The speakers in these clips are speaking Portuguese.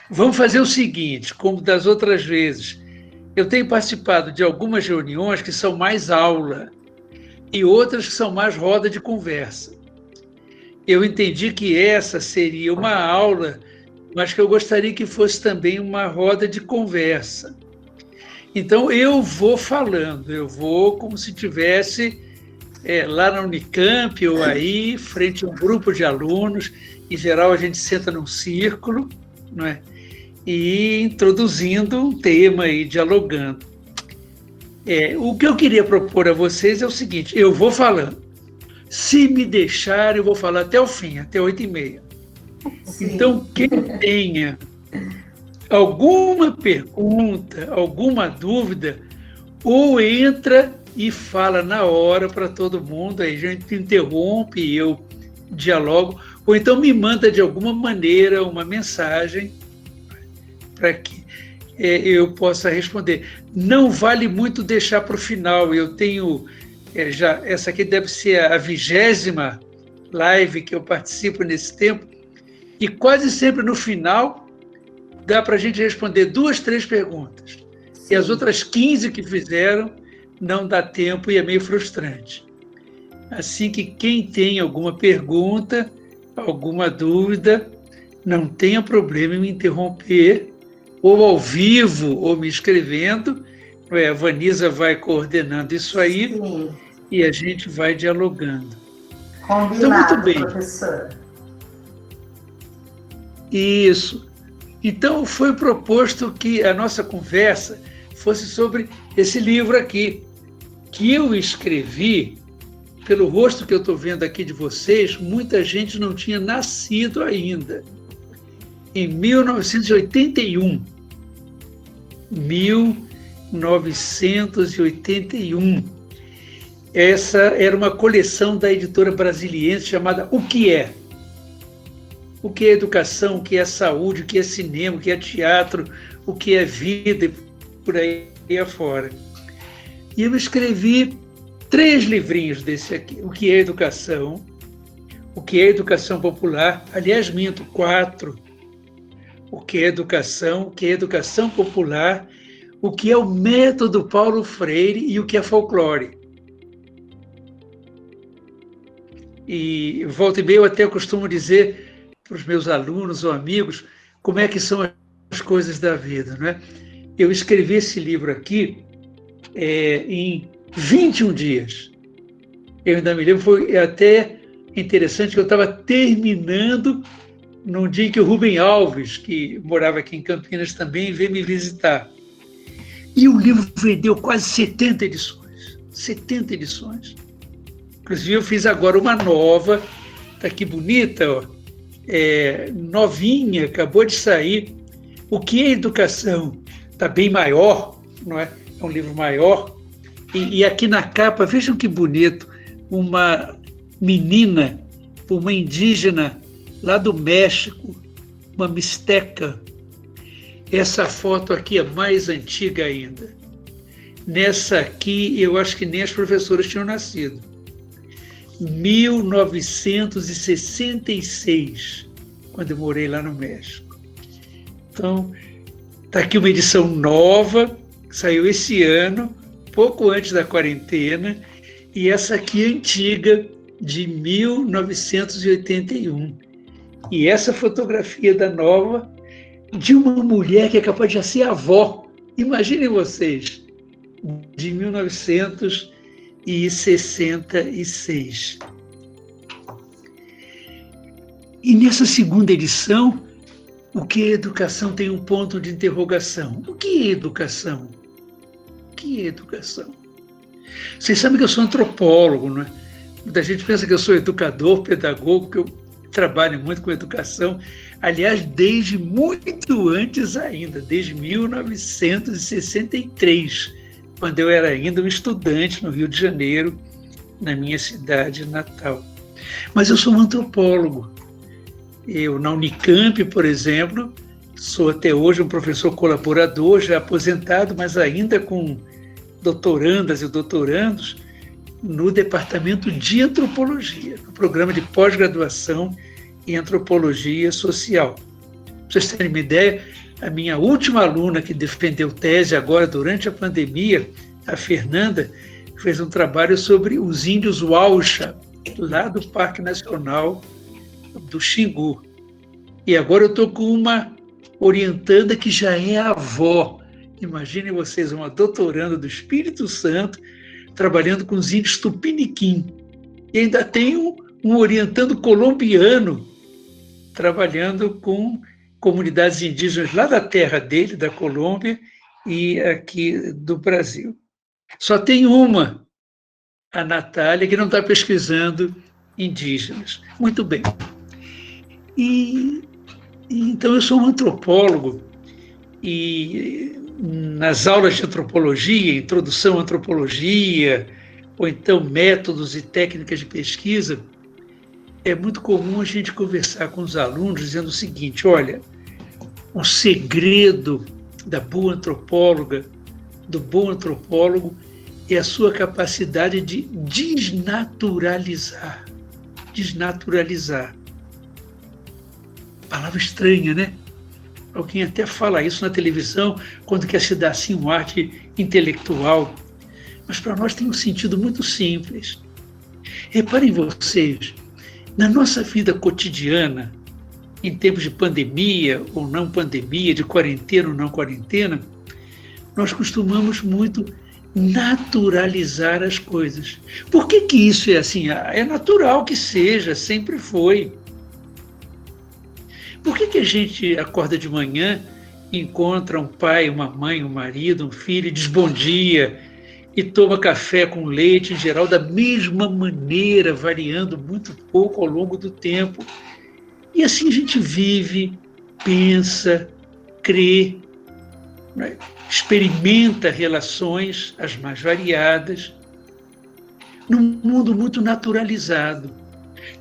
vamos fazer o seguinte, como das outras vezes. Eu tenho participado de algumas reuniões que são mais aula e outras que são mais roda de conversa. Eu entendi que essa seria uma aula, mas que eu gostaria que fosse também uma roda de conversa. Então, eu vou falando, eu vou como se tivesse lá na Unicamp ou aí, frente a um grupo de alunos. Em geral, a gente senta num círculo, não é? E introduzindo um tema e dialogando. O que eu queria propor a vocês é o seguinte, eu vou falando. Se me deixar, eu vou falar até o fim, até 8h30. Sim. Então, quem tenha alguma pergunta, alguma dúvida, ou entra e fala na hora para todo mundo, aí a gente interrompe e eu dialogo, ou então me manda de alguma maneira uma mensagem para que eu possa responder. Não vale muito deixar para o final, eu tenho... essa aqui deve ser a 20ª live que eu participo nesse tempo, e quase sempre no final dá para a gente responder 2, 3 perguntas. Sim. E as outras 15 que fizeram não dá tempo e é meio frustrante. Assim que quem tem alguma pergunta, alguma dúvida, não tenha problema em me interromper, ou ao vivo, ou me escrevendo. A Vanisa vai coordenando isso aí. Sim. E a gente vai dialogando. Combinado, então, muito bem. Professor. Isso. Então, foi proposto que a nossa conversa fosse sobre esse livro aqui, que eu escrevi, pelo rosto que eu estou vendo aqui de vocês, muita gente não tinha nascido ainda. Em 1981. 1981. Essa era uma coleção da editora brasiliense chamada O Que É? O que é educação, o que é saúde, o que é cinema, o que é teatro, o que é vida, e por aí afora. E eu escrevi 3 livrinhos desse aqui. O que é educação, o que é educação popular, aliás, minto, 4. O que é educação popular, o que é o método Paulo Freire e o que é folclore. E volta e meia eu até costumo dizer para os meus alunos ou amigos como é que são as coisas da vida, não é? Eu escrevi esse livro aqui em 21 dias. Eu ainda me lembro, foi até interessante que eu estava terminando num dia em que o Rubem Alves, que morava aqui em Campinas também, veio me visitar. E o livro vendeu quase 70 edições. 70 edições. Inclusive, eu fiz agora uma nova, está aqui bonita, ó, novinha, acabou de sair. O que é educação? Está bem maior, não é? É um livro maior. E aqui na capa, vejam que bonito, uma menina, uma indígena lá do México, uma mixteca. Essa foto aqui é mais antiga ainda. Nessa aqui, eu acho que nem as professoras tinham nascido. 1966, quando eu morei lá no México. Então, está aqui uma edição nova, que saiu esse ano, pouco antes da quarentena, e essa aqui é antiga, de 1981. E essa fotografia da nova, de uma mulher que é capaz de ser avó. Imaginem vocês, de 1966. E nessa segunda edição, o que é educação tem um ponto de interrogação. O que é educação? O que é educação? Vocês sabem que eu sou antropólogo, não é? Muita gente pensa que eu sou educador, pedagogo, que eu trabalho muito com educação. Aliás, desde muito antes ainda, desde 1963, quando eu era ainda um estudante no Rio de Janeiro, na minha cidade natal. Mas eu sou um antropólogo. Eu, na Unicamp, por exemplo, sou até hoje um professor colaborador, já aposentado, mas ainda com doutorandas e doutorandos no departamento de antropologia, no programa de pós-graduação em antropologia social. vocês terem uma ideia, a minha última aluna que defendeu tese agora durante a pandemia, a Fernanda, fez um trabalho sobre os índios Huacha, lá do Parque Nacional do Xingu. E agora eu estou com uma orientanda que já é avó. Imaginem vocês, uma doutoranda do Espírito Santo, trabalhando com os índios Tupiniquim. E ainda tem um orientando colombiano, trabalhando com comunidades indígenas lá da terra dele, da Colômbia, e aqui do Brasil. Só tem uma, a Natália, que não está pesquisando indígenas. Muito bem. Então, eu sou um antropólogo, e nas aulas de antropologia, introdução à antropologia, ou então métodos e técnicas de pesquisa, é muito comum a gente conversar com os alunos dizendo o seguinte: olha, o segredo da boa antropóloga, do bom antropólogo, é a sua capacidade de desnaturalizar. Desnaturalizar. Palavra estranha, né? Alguém até fala isso na televisão, quando quer se dar assim um arte intelectual. Mas para nós tem um sentido muito simples. Reparem vocês, na nossa vida cotidiana, em tempos de pandemia ou não pandemia, de quarentena ou não quarentena, nós costumamos muito naturalizar as coisas. Por que isso é assim? É natural que seja, sempre foi. Por que a gente acorda de manhã, encontra um pai, uma mãe, um marido, um filho, e diz bom dia, e toma café com leite, em geral, da mesma maneira, variando muito pouco ao longo do tempo? E assim a gente vive, pensa, crê, né? Experimenta relações as mais variadas, num mundo muito naturalizado.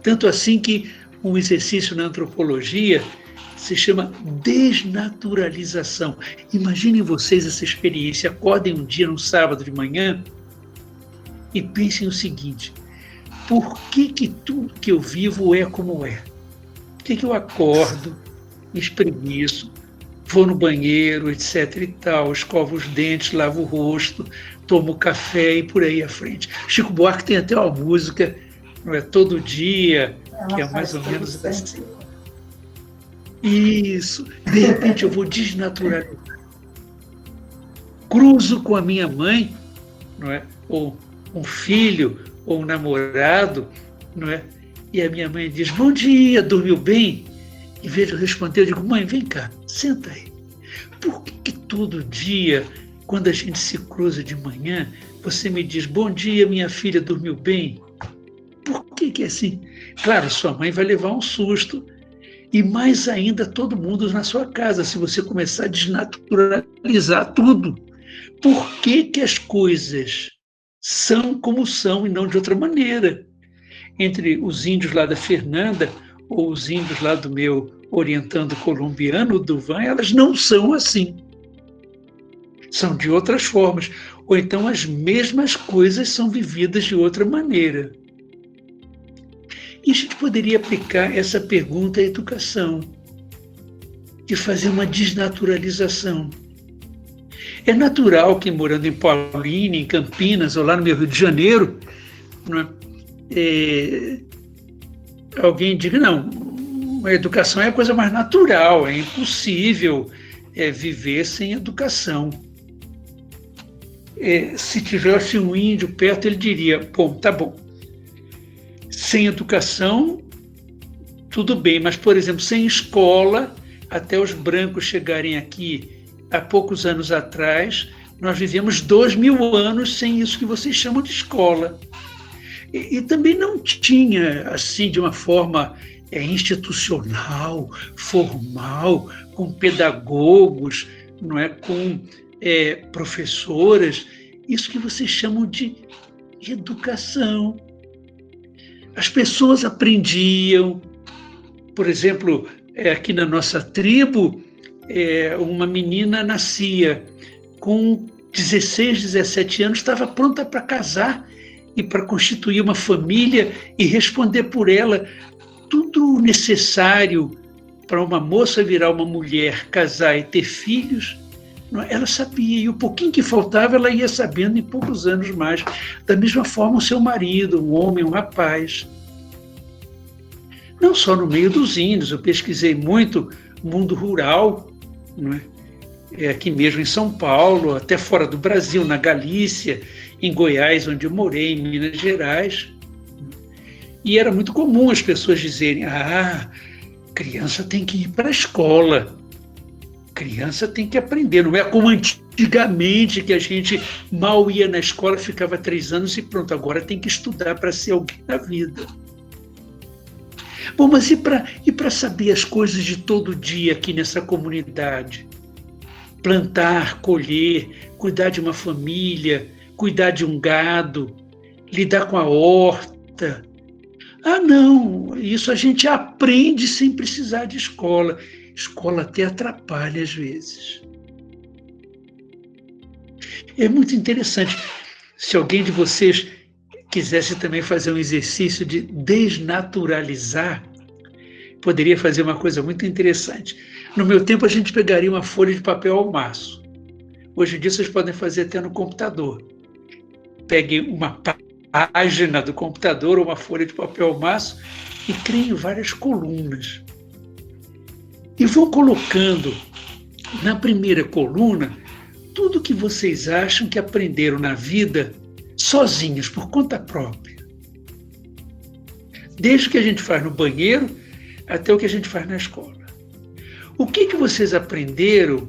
Tanto assim que um exercício na antropologia se chama desnaturalização. Imaginem vocês essa experiência. Acordem um dia, num sábado de manhã, e pensem o seguinte: por que tudo que eu vivo é como é? Por que eu acordo, me espreguiço, vou no banheiro, etc. e tal, escovo os dentes, lavo o rosto, tomo café e por aí à frente? Chico Buarque tem até uma música, não é, Todo Dia, que é mais ou menos assim. Isso. De repente eu vou desnaturalizar. Cruzo com a minha mãe, não é? Ou um filho, ou um namorado, não é? E a minha mãe diz: bom dia, dormiu bem? Em vez de eu responder, eu digo: mãe, vem cá, senta aí. Por que todo dia, quando a gente se cruza de manhã, você me diz: bom dia, minha filha, dormiu bem? Por que é assim? Claro, sua mãe vai levar um susto, e mais ainda todo mundo na sua casa, se você começar a desnaturalizar tudo. Por que as coisas são como são e não de outra maneira? Entre os índios lá da Fernanda, ou os índios lá do meu orientando colombiano, o Duvan, elas não são assim. São de outras formas. Ou então as mesmas coisas são vividas de outra maneira. E a gente poderia aplicar essa pergunta à educação, de fazer uma desnaturalização. É natural que, morando em Paulínia, em Campinas, ou lá no meu Rio de Janeiro, não é, alguém diga: não, a educação é a coisa mais natural, é impossível viver sem educação. Se tivesse um índio perto, ele diria: bom, tá bom, sem educação, tudo bem, mas, por exemplo, sem escola, até os brancos chegarem aqui há poucos anos atrás, nós vivemos 2000 anos sem isso que vocês chamam de escola. E também não tinha, assim, de uma forma institucional, formal, com pedagogos, não é, com professoras, isso que vocês chamam de educação. As pessoas aprendiam, por exemplo, aqui na nossa tribo, uma menina nascia com 16, 17 anos, estava pronta para casar e para constituir uma família e responder por ela tudo necessário para uma moça virar uma mulher, casar e ter filhos, ela sabia, e o pouquinho que faltava ela ia sabendo em poucos anos mais. Da mesma forma o seu marido, um homem, um rapaz. Não só no meio dos índios, eu pesquisei muito mundo rural, não é? Aqui mesmo em São Paulo, até fora do Brasil, na Galícia, em Goiás, onde eu morei, em Minas Gerais. E era muito comum as pessoas dizerem: criança tem que ir para a escola, criança tem que aprender. Não é como antigamente, que a gente mal ia na escola, ficava 3 anos e pronto, agora tem que estudar para ser alguém na vida. Bom, mas e para saber as coisas de todo dia aqui nessa comunidade? Plantar, colher, cuidar de uma família, cuidar de um gado, lidar com a horta. Não, isso a gente aprende sem precisar de escola. Escola até atrapalha às vezes. É muito interessante. Se alguém de vocês quisesse também fazer um exercício de desnaturalizar, poderia fazer uma coisa muito interessante. No meu tempo, a gente pegaria uma folha de papel ao maço. Hoje em dia, vocês podem fazer até no computador. Peguem uma página do computador ou uma folha de papel ao maço e criem várias colunas. E vão colocando na primeira coluna tudo que vocês acham que aprenderam na vida sozinhos, por conta própria. Desde o que a gente faz no banheiro até o que a gente faz na escola. O que vocês aprenderam,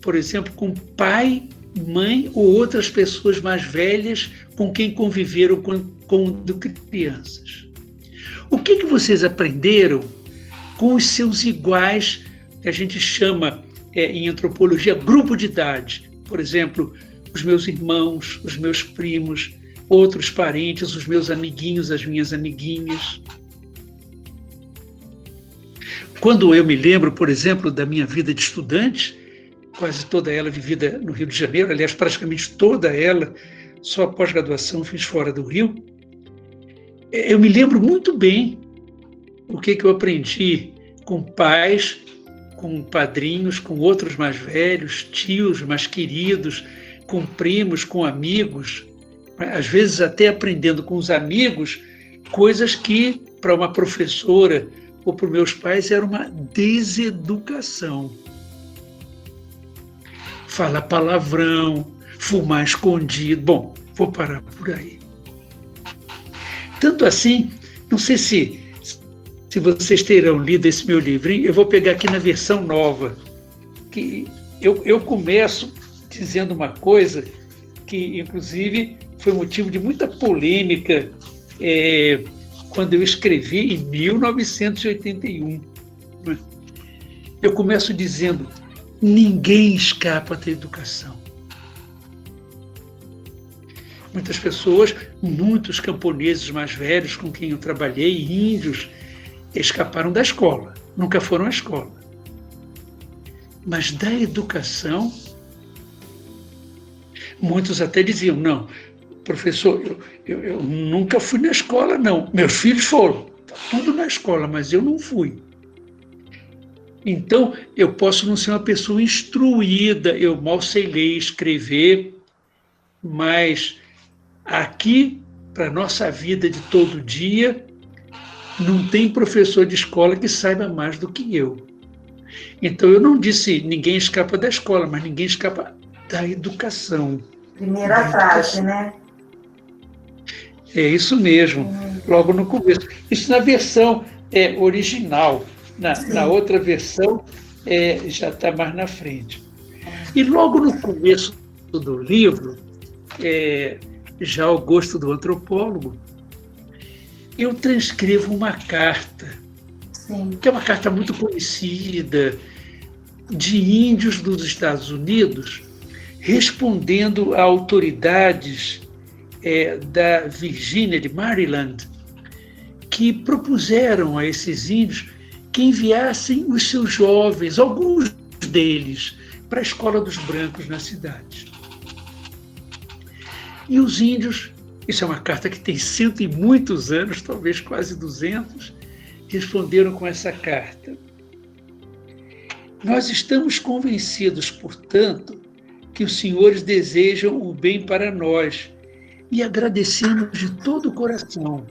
por exemplo, com pai, mãe ou outras pessoas mais velhas com quem conviveram quando crianças? O que vocês aprenderam com os seus iguais, que a gente chama em antropologia grupo de idade? Por exemplo, os meus irmãos, os meus primos, outros parentes, os meus amiguinhos, as minhas amiguinhas. Quando eu me lembro, por exemplo, da minha vida de estudante, quase toda ela vivida no Rio de Janeiro, aliás, praticamente toda ela, só a pós-graduação fiz fora do Rio, eu me lembro muito bem o que eu aprendi com pais, com padrinhos, com outros mais velhos, tios mais queridos, com primos, com amigos, às vezes até aprendendo com os amigos coisas que, para uma professora ou para os meus pais, era uma deseducação. Falar palavrão, fumar escondido. Bom, vou parar por aí. Tanto assim, não sei se vocês terão lido esse meu livrinho, eu vou pegar aqui na versão nova, que eu começo dizendo uma coisa que, inclusive, foi motivo de muita polêmica quando eu escrevi em 1981. Eu começo dizendo: ninguém escapa da educação. Muitas pessoas, muitos camponeses mais velhos com quem eu trabalhei, índios, escaparam da escola, nunca foram à escola. Mas da educação, muitos até diziam: não, professor, eu nunca fui na escola, não. Meus filhos foram, tá tudo na escola, mas eu não fui. Então, eu posso não ser uma pessoa instruída, eu mal sei ler e escrever, mas aqui, para a nossa vida de todo dia, não tem professor de escola que saiba mais do que eu. Então, eu não disse ninguém escapa da escola, mas ninguém escapa da educação. Primeira frase, né? É isso mesmo, logo no começo. Isso na versão original. Na outra versão, já está mais na frente. E logo no começo do livro, já ao gosto do antropólogo, eu transcrevo uma carta, que é uma carta muito conhecida, de índios dos Estados Unidos, respondendo a autoridades da Virgínia, de Maryland, que propuseram a esses índios que enviassem os seus jovens, alguns deles, para a escola dos brancos na cidade. E os índios, isso é uma carta que tem 100 e muitos anos, talvez quase 200, responderam com essa carta: Nós estamos convencidos, portanto, que os senhores desejam o bem para nós e agradecemos de todo o coração.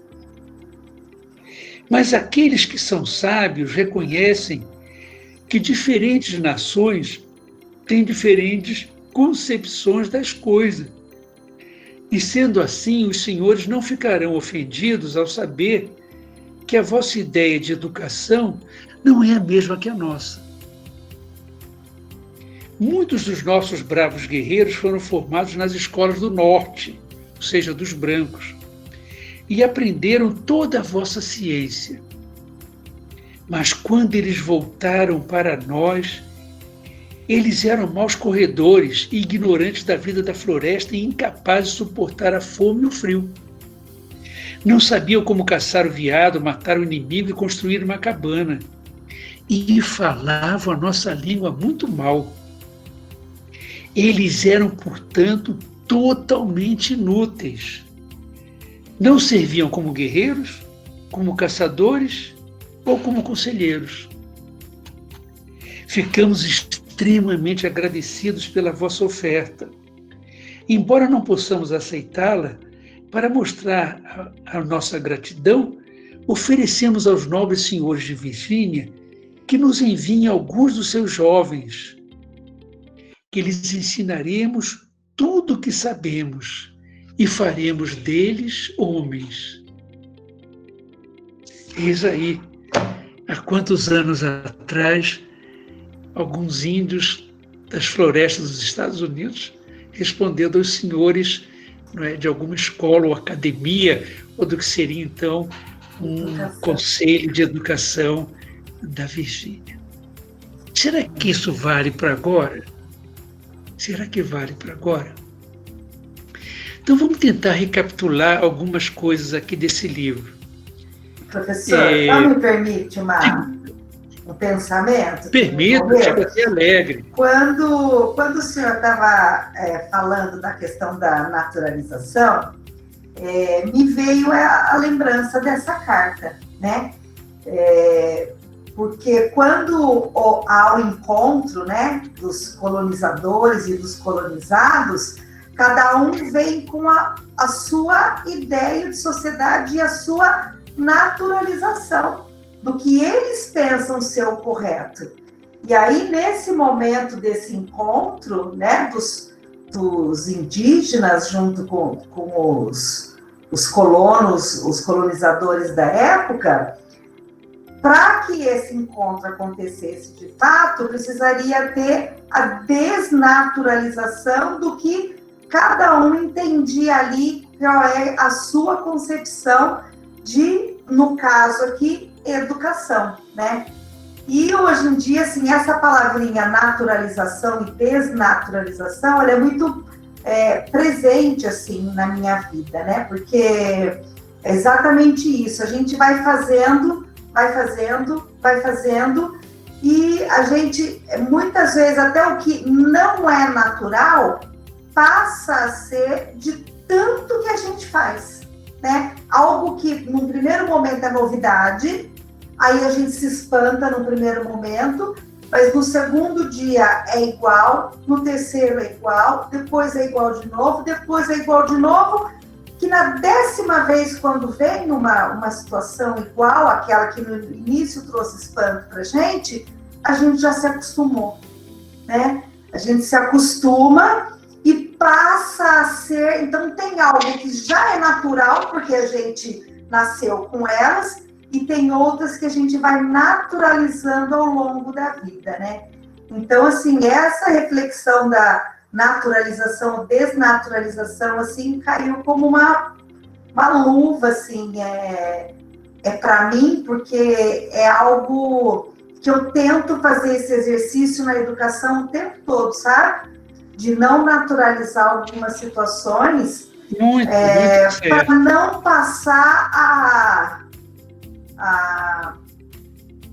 Mas aqueles que são sábios reconhecem que diferentes nações têm diferentes concepções das coisas. E sendo assim, os senhores não ficarão ofendidos ao saber que a vossa ideia de educação não é a mesma que a nossa. Muitos dos nossos bravos guerreiros foram formados nas escolas do norte, ou seja, dos brancos, e aprenderam toda a vossa ciência. Mas quando eles voltaram para nós, eles eram maus corredores e ignorantes da vida da floresta e incapazes de suportar a fome e o frio. Não sabiam como caçar o veado, matar o inimigo e construir uma cabana. E falavam a nossa língua muito mal. Eles eram, portanto, totalmente inúteis. Não serviam como guerreiros, como caçadores ou como conselheiros. Ficamos extremamente agradecidos pela vossa oferta. Embora não possamos aceitá-la, para mostrar a nossa gratidão, oferecemos aos nobres senhores de Virgínia que nos enviem alguns dos seus jovens, que lhes ensinaremos tudo o que sabemos e faremos deles homens. Eis aí, há quantos anos atrás, alguns índios das florestas dos Estados Unidos respondendo aos senhores, não é, de alguma escola ou academia, ou do que seria então um conselho de educação da Virgínia. Será que isso vale para agora? Será que vale para agora? Então vamos tentar recapitular algumas coisas aqui desse livro. Professor, só me permite um pensamento? Permito, fica até alegre. Quando o senhor estava falando da questão da naturalização, me veio a lembrança dessa carta, né? Porque quando há o encontro, né, dos colonizadores e dos colonizados, cada um vem com a sua ideia de sociedade e a sua naturalização do que eles pensam ser o correto. E aí, nesse momento desse encontro, né, dos indígenas junto com os colonos, os colonizadores da época, para que esse encontro acontecesse de fato, precisaria ter a desnaturalização do que cada um entendia ali, qual é a sua concepção de, no caso aqui, educação, né? E hoje em dia, assim, essa palavrinha naturalização e desnaturalização, ela é muito presente, assim, na minha vida, né? Porque é exatamente isso, a gente vai fazendo, e a gente, muitas vezes, até o que não é natural, passa a ser de tanto que a gente faz, né? Algo que, num primeiro momento, é novidade, aí a gente se espanta no primeiro momento, mas no segundo dia é igual, no terceiro é igual, depois é igual de novo, depois é igual de novo, que na 10ª vez, quando vem uma situação igual àquela que no início trouxe espanto para a gente já se acostumou, né? A gente se acostuma e passa a ser... Então, tem algo que já é natural, porque a gente nasceu com elas, e tem outras que a gente vai naturalizando ao longo da vida, né? Então, assim, essa reflexão da naturalização, desnaturalização, assim, caiu como uma luva, assim, para mim, porque é algo que eu tento fazer esse exercício na educação o tempo todo, sabe? De não naturalizar algumas situações, para não passar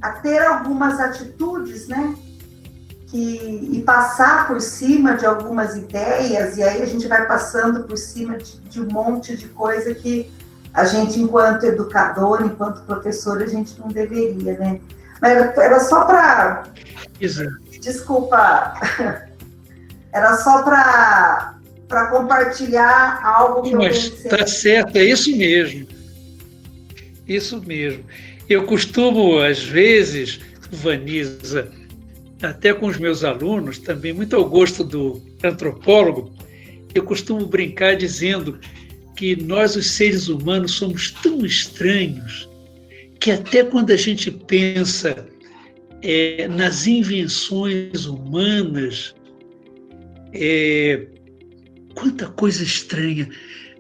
a ter algumas atitudes, né? E passar por cima de algumas ideias, e aí a gente vai passando por cima de um monte de coisa que a gente, enquanto educador, enquanto professor, a gente não deveria, né? Era só para... Exato. Desculpa. Era só para compartilhar algo que eu pensei. Está certo, é isso mesmo. Isso mesmo. Eu costumo, às vezes, Vanisa, até com os meus alunos, também muito ao gosto do antropólogo, eu costumo brincar dizendo que nós, os seres humanos, somos tão estranhos que até quando a gente pensa nas invenções humanas, quanta coisa estranha.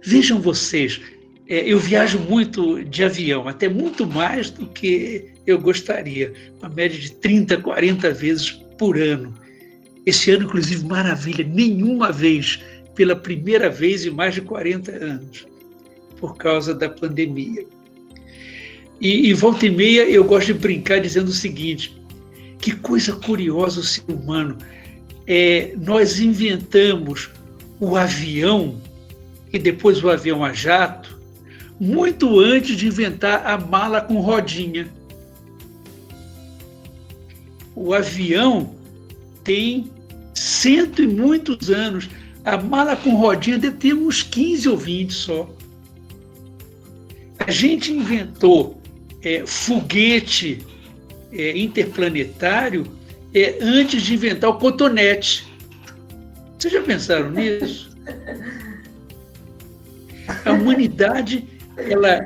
Vejam vocês, eu viajo muito de avião, até muito mais do que eu gostaria, uma média de 30, 40 vezes por ano. Esse ano, inclusive, maravilha, nenhuma vez, pela primeira vez em mais de 40 anos, por causa da pandemia. E volta e meia eu gosto de brincar dizendo o seguinte, que coisa curiosa o ser humano. Nós inventamos o avião e depois o avião a jato muito antes de inventar a mala com rodinha. O avião tem 100 e muitos anos. A mala com rodinha deve ter uns 15 ou 20 só. A gente inventou foguete interplanetário antes de inventar o cotonete. Vocês já pensaram nisso? A humanidade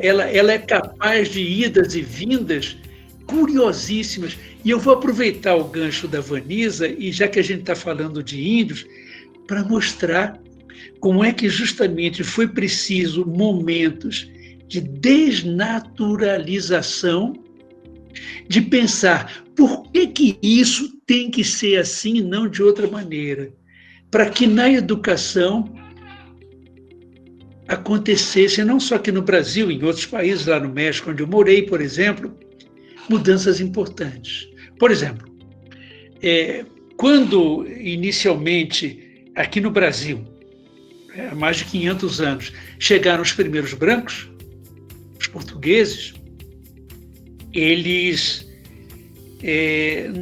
ela é capaz de idas e vindas curiosíssimas. E eu vou aproveitar o gancho da Vanisa, e já que a gente está falando de índios, para mostrar como é que justamente foi preciso momentos de desnaturalização, de pensar por que isso tem que ser assim e não de outra maneira, para que na educação acontecesse, não só aqui no Brasil, em outros países, lá no México, onde eu morei, por exemplo, mudanças importantes. Por exemplo, quando inicialmente aqui no Brasil, há mais de 500 anos, chegaram os primeiros brancos, os portugueses, eles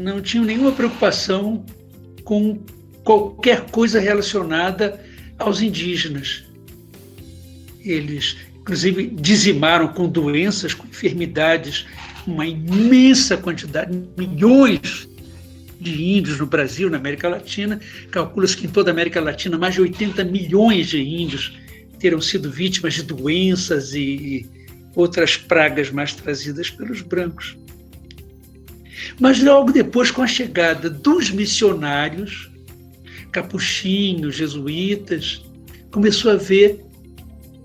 não tinham nenhuma preocupação com qualquer coisa relacionada aos indígenas. Eles, inclusive, dizimaram com doenças, com enfermidades, uma imensa quantidade, milhões de índios no Brasil, na América Latina. Calcula-se que em toda a América Latina mais de 80 milhões de índios terão sido vítimas de doenças e outras pragas mais trazidas pelos brancos. Mas logo depois, com a chegada dos missionários, capuchinhos, jesuítas, começou a haver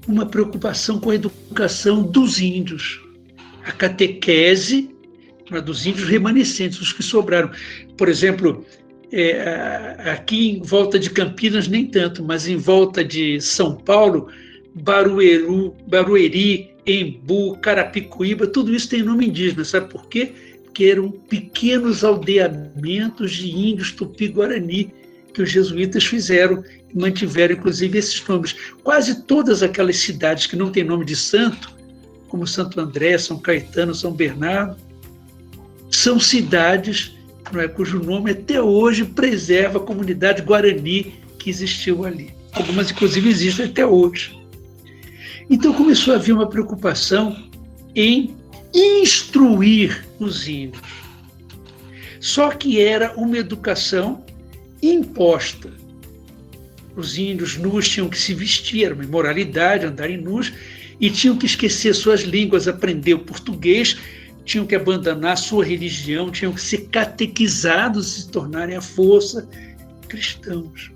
uma preocupação com a educação dos índios, a catequese dos índios remanescentes, os que sobraram. Por exemplo, aqui em volta de Campinas, nem tanto, mas em volta de São Paulo, Barueri, Embu, Carapicuíba, tudo isso tem nome indígena. Sabe por quê? Porque eram pequenos aldeamentos de índios tupi-guarani que os jesuítas fizeram e mantiveram, inclusive, esses nomes. Quase todas aquelas cidades que não têm nome de santo, como Santo André, São Caetano, São Bernardo, são cidades cujo nome até hoje preserva a comunidade guarani que existiu ali. Algumas, inclusive, existem até hoje. Então começou a haver uma preocupação em instruir os índios. Só que era uma educação imposta. Os índios nus tinham que se vestir, era uma imoralidade andarem nus, e tinham que esquecer suas línguas, aprender o português, tinham que abandonar sua religião, tinham que ser catequizados e se tornarem à força cristãos.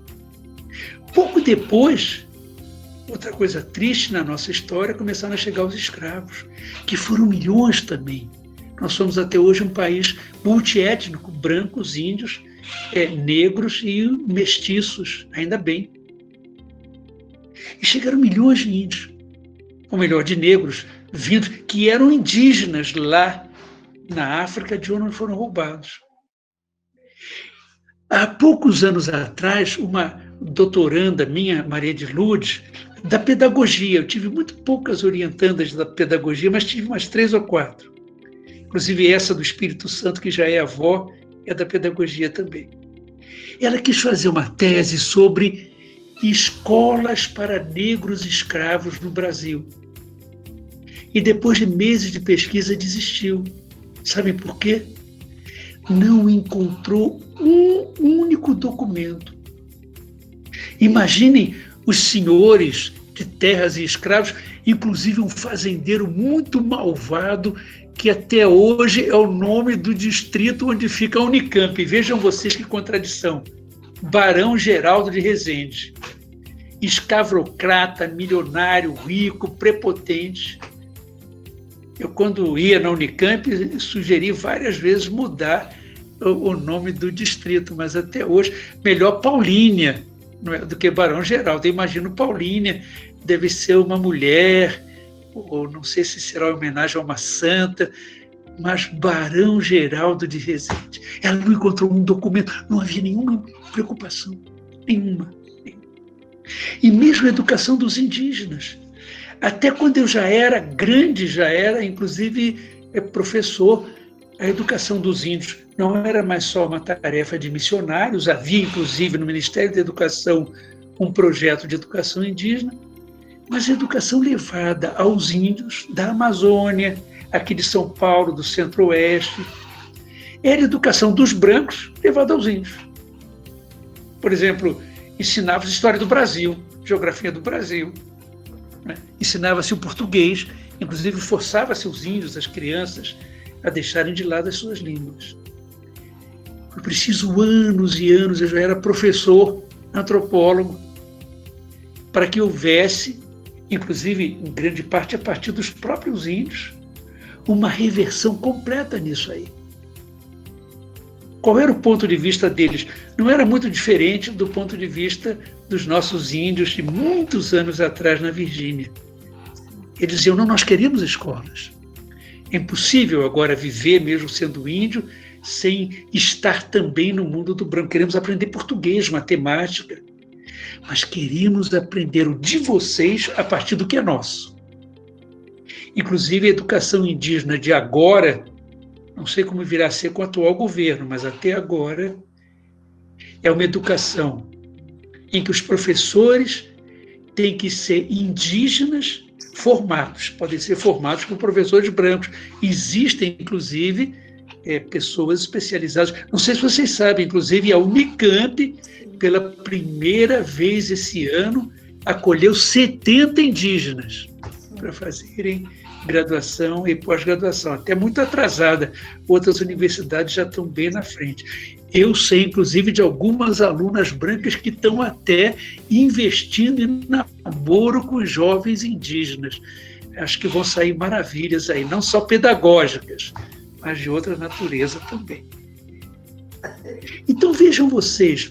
Pouco depois, outra coisa triste na nossa história, começaram a chegar os escravos, que foram milhões também. Nós somos até hoje um país multiétnico, brancos, índios, negros e mestiços, ainda bem. E chegaram milhões de índios, ou melhor, de negros, vindos, que eram indígenas lá na África, de onde foram roubados. Há poucos anos atrás, uma doutoranda minha, Maria de Lourdes, da pedagogia, eu tive muito poucas orientandas da pedagogia, mas tive umas 3 ou 4. inclusive essa do Espírito Santo, que já é avó, é da pedagogia também. Ela quis fazer uma tese sobre escolas para negros escravos no Brasil. E depois de meses de pesquisa desistiu. Sabem por quê? Não encontrou um único documento. Imaginem os senhores de terras e escravos, inclusive um fazendeiro muito malvado, que até hoje é o nome do distrito onde fica a Unicamp. Vejam vocês que contradição. Barão Geraldo de Rezende. Escravocrata, milionário, rico, prepotente. Eu, quando ia na Unicamp, sugeri várias vezes mudar o nome do distrito, mas até hoje, melhor Paulínia, não é, do que Barão Geraldo. Eu imagino Paulínia, deve ser uma mulher, ou não sei se será uma homenagem a uma santa, mas Barão Geraldo de Rezende. Ela não encontrou um documento, não havia nenhuma preocupação, nenhuma. E mesmo a educação dos indígenas. Até quando eu já era grande, inclusive professor, a educação dos índios não era mais só uma tarefa de missionários, havia inclusive no Ministério da Educação um projeto de educação indígena, mas a educação levada aos índios da Amazônia, aqui de São Paulo, do Centro-Oeste, era a educação dos brancos levada aos índios. Por exemplo, ensinava-se história do Brasil, geografia do Brasil, né? Ensinava-se o português, inclusive forçava-se os índios, as crianças, a deixarem de lado as suas línguas. Foi preciso anos e anos, eu já era professor, antropólogo, para que houvesse, inclusive em grande parte a partir dos próprios índios, uma reversão completa nisso aí. Qual era o ponto de vista deles? Não era muito diferente do ponto de vista dos nossos índios de muitos anos atrás na Virgínia. Eles diziam, não, nós queremos escolas. É impossível agora viver, mesmo sendo índio, sem estar também no mundo do branco. Queremos aprender português, matemática, mas queremos aprender o de vocês a partir do que é nosso. Inclusive, a educação indígena de agora, não sei como virá a ser com o atual governo, mas até agora é uma educação em que os professores têm que ser indígenas formados, podem ser formados por professores brancos. Existem, inclusive, pessoas especializadas. Não sei se vocês sabem, inclusive, a Unicamp, pela primeira vez esse ano, acolheu 70 indígenas para fazerem graduação e pós-graduação, até muito atrasada. Outras universidades já estão bem na frente. Eu sei, inclusive, de algumas alunas brancas que estão até investindo em namoro com jovens indígenas. Acho que vão sair maravilhas aí, não só pedagógicas, mas de outra natureza também. Então, vejam vocês,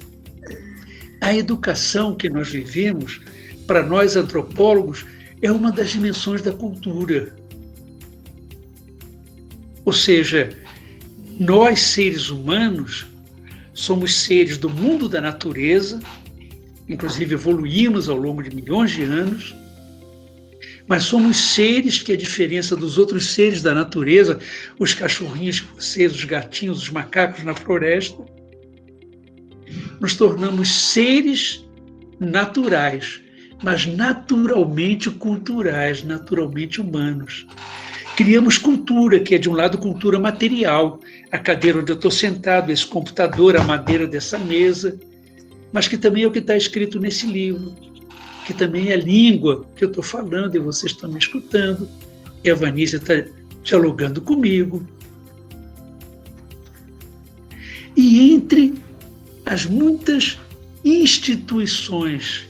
a educação que nós vivemos, para nós antropólogos, é uma das dimensões da cultura. Ou seja, nós, seres humanos, somos seres do mundo da natureza, inclusive evoluímos ao longo de milhões de anos, mas somos seres que, a diferença dos outros seres da natureza, os cachorrinhos, vocês, os gatinhos, os macacos na floresta, nos tornamos seres naturais, mas naturalmente culturais, naturalmente humanos. Criamos cultura, que é, de um lado, cultura material, a cadeira onde eu estou sentado, esse computador, a madeira dessa mesa, mas que também é o que está escrito nesse livro, que também é a língua que eu estou falando e vocês estão me escutando, e a Vanícia está dialogando comigo. E entre as muitas instituições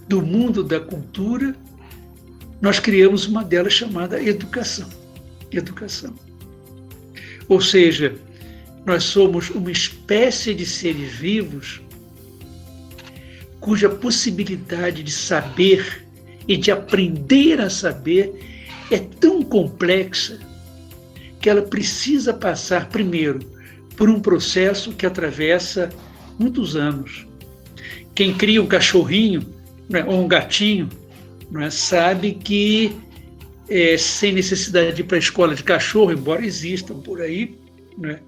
do mundo da cultura, nós criamos uma delas chamada educação. Educação. Ou seja, nós somos uma espécie de seres vivos cuja possibilidade de saber e de aprender a saber é tão complexa que ela precisa passar, primeiro, por um processo que atravessa muitos anos. Quem cria um cachorrinho, ou um gatinho, sabe que sem necessidade de ir para a escola de cachorro, embora existam por aí, né?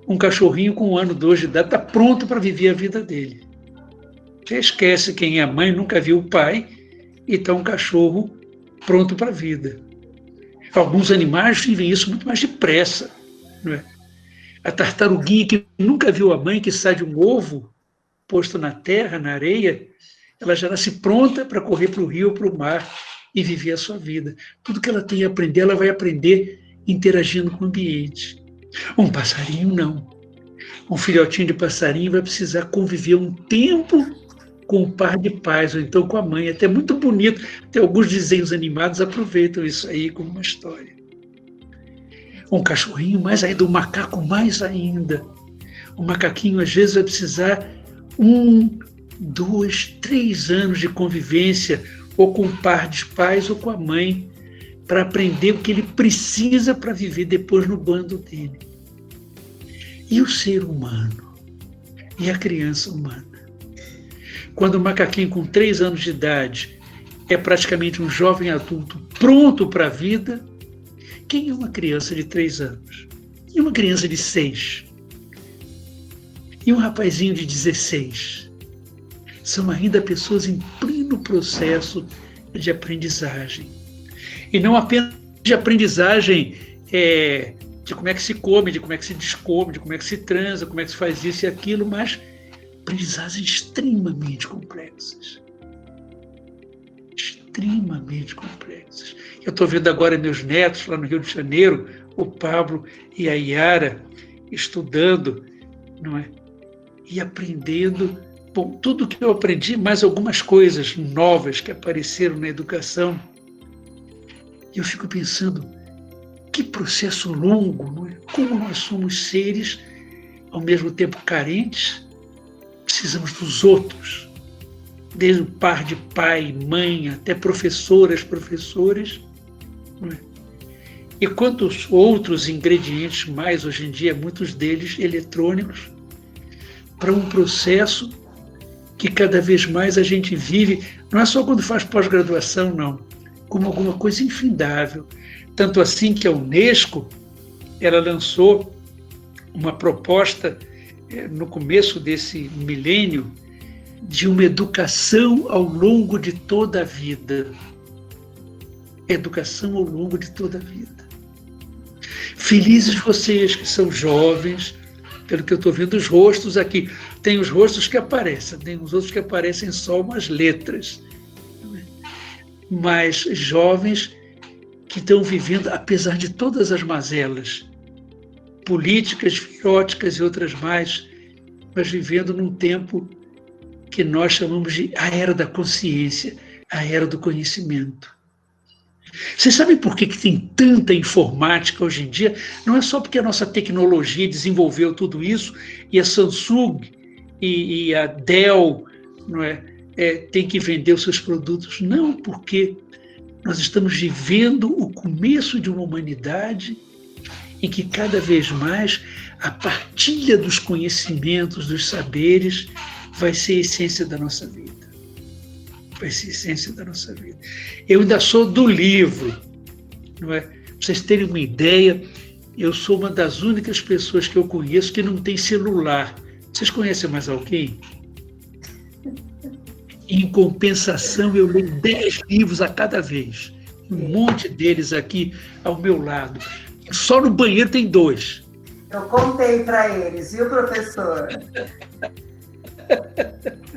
Um cachorrinho com 1 ano, 2 de idade está pronto para viver a vida dele. Você esquece quem é a mãe, nunca viu o pai, e está um cachorro pronto para a vida. Alguns animais vivem isso muito mais depressa, não é? A tartaruguinha que nunca viu a mãe, que sai de um ovo posto na terra, na areia, ela já nasce pronta para correr para o rio, para o mar e viver a sua vida. Tudo que ela tem a aprender, ela vai aprender interagindo com o ambiente. Um passarinho, não. Um filhotinho de passarinho vai precisar conviver um tempo com o par de pais, ou então com a mãe. Até muito bonito. Até alguns desenhos animados aproveitam isso aí como uma história. Um cachorrinho mais ainda, um macaco mais ainda. O macaquinho, às vezes, vai precisar 1, 2, 3 anos de convivência, ou com o par de pais, ou com a mãe, para aprender o que ele precisa para viver depois no bando dele. E o ser humano? E a criança humana? Quando o macaquinho com 3 anos de idade é praticamente um jovem adulto pronto para a vida, quem é uma criança de 3 anos? E uma criança de 6? E um rapazinho de 16? São ainda pessoas em pleno processo de aprendizagem. E não apenas de aprendizagem de como é que se come, de como é que se descome, de como é que se transa, como é que se faz isso e aquilo, mas aprendizagens extremamente complexas. Extremamente complexas. Eu estou vendo agora meus netos lá no Rio de Janeiro, o Pablo e a Yara, estudando, não é? E aprendendo, bom, tudo que eu aprendi, mais algumas coisas novas que apareceram na educação. E eu fico pensando, que processo longo, não é? Como nós somos seres, ao mesmo tempo carentes, precisamos dos outros, desde o par de pai, mãe, até professoras, professores, não é? E quantos outros ingredientes mais, hoje em dia, muitos deles eletrônicos, para um processo que cada vez mais a gente vive, não é só quando faz pós-graduação, não, como alguma coisa infindável. Tanto assim que a Unesco, ela lançou uma proposta no começo desse milênio de uma educação ao longo de toda a vida. Educação ao longo de toda a vida. Felizes vocês que são jovens, pelo que eu estou vendo os rostos aqui. Tem os rostos que aparecem, tem os outros que aparecem só umas letras. Mas jovens que estão vivendo, apesar de todas as mazelas políticas, viróticas e outras mais, mas vivendo num tempo que nós chamamos de a era da consciência, a era do conhecimento. Vocês sabem por que tem tanta informática hoje em dia? Não é só porque a nossa tecnologia desenvolveu tudo isso e a Samsung e a Dell, não é, tem que vender os seus produtos. Não, porque nós estamos vivendo o começo de uma humanidade em que cada vez mais a partilha dos conhecimentos, dos saberes, vai ser a essência da nossa vida. Vai ser a essência da nossa vida. Eu ainda sou do livro, não é? Para vocês terem uma ideia, eu sou uma das únicas pessoas que eu conheço que não tem celular. Vocês conhecem mais alguém? Em compensação, eu leio 10 livros a cada vez. Um monte deles aqui ao meu lado. Só no banheiro tem 2. Eu contei para eles, viu, professor?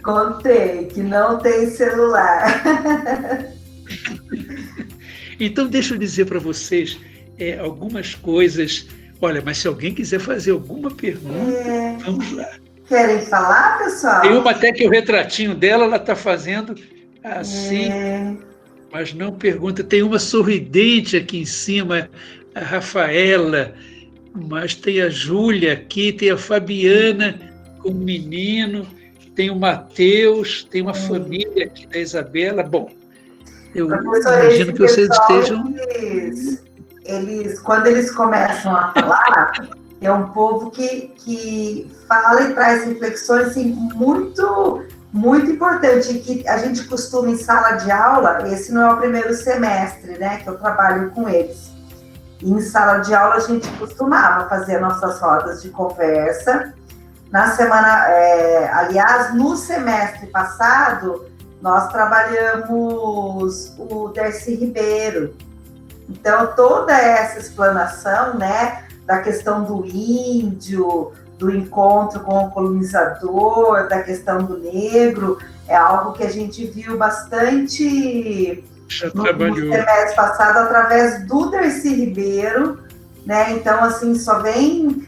Contei que não tem celular. Então, deixa eu dizer para vocês algumas coisas. Olha, mas se alguém quiser fazer alguma pergunta, vamos lá. Querem falar, pessoal? Tem uma até que o retratinho dela, ela está fazendo assim, mas não pergunta. Tem uma sorridente aqui em cima, a Rafaela, mas tem a Júlia aqui, tem a Fabiana com o menino, tem o Matheus, tem uma família aqui da Isabela. Bom, eu imagino que vocês estejam... Eles, quando eles começam a falar, é um povo que fala e traz reflexões assim, muito muito importante, que a gente costuma em sala de aula, esse não é o primeiro semestre, né, que eu trabalho com eles. E em sala de aula a gente costumava fazer nossas rodas de conversa. Na semana, aliás, no semestre passado, nós trabalhamos o Darcy Ribeiro. Então, toda essa explanação, né, da questão do índio, do encontro com o colonizador, da questão do negro, é algo que a gente viu bastante no semestre passado através do Darcy Ribeiro, né? Então, assim, só vem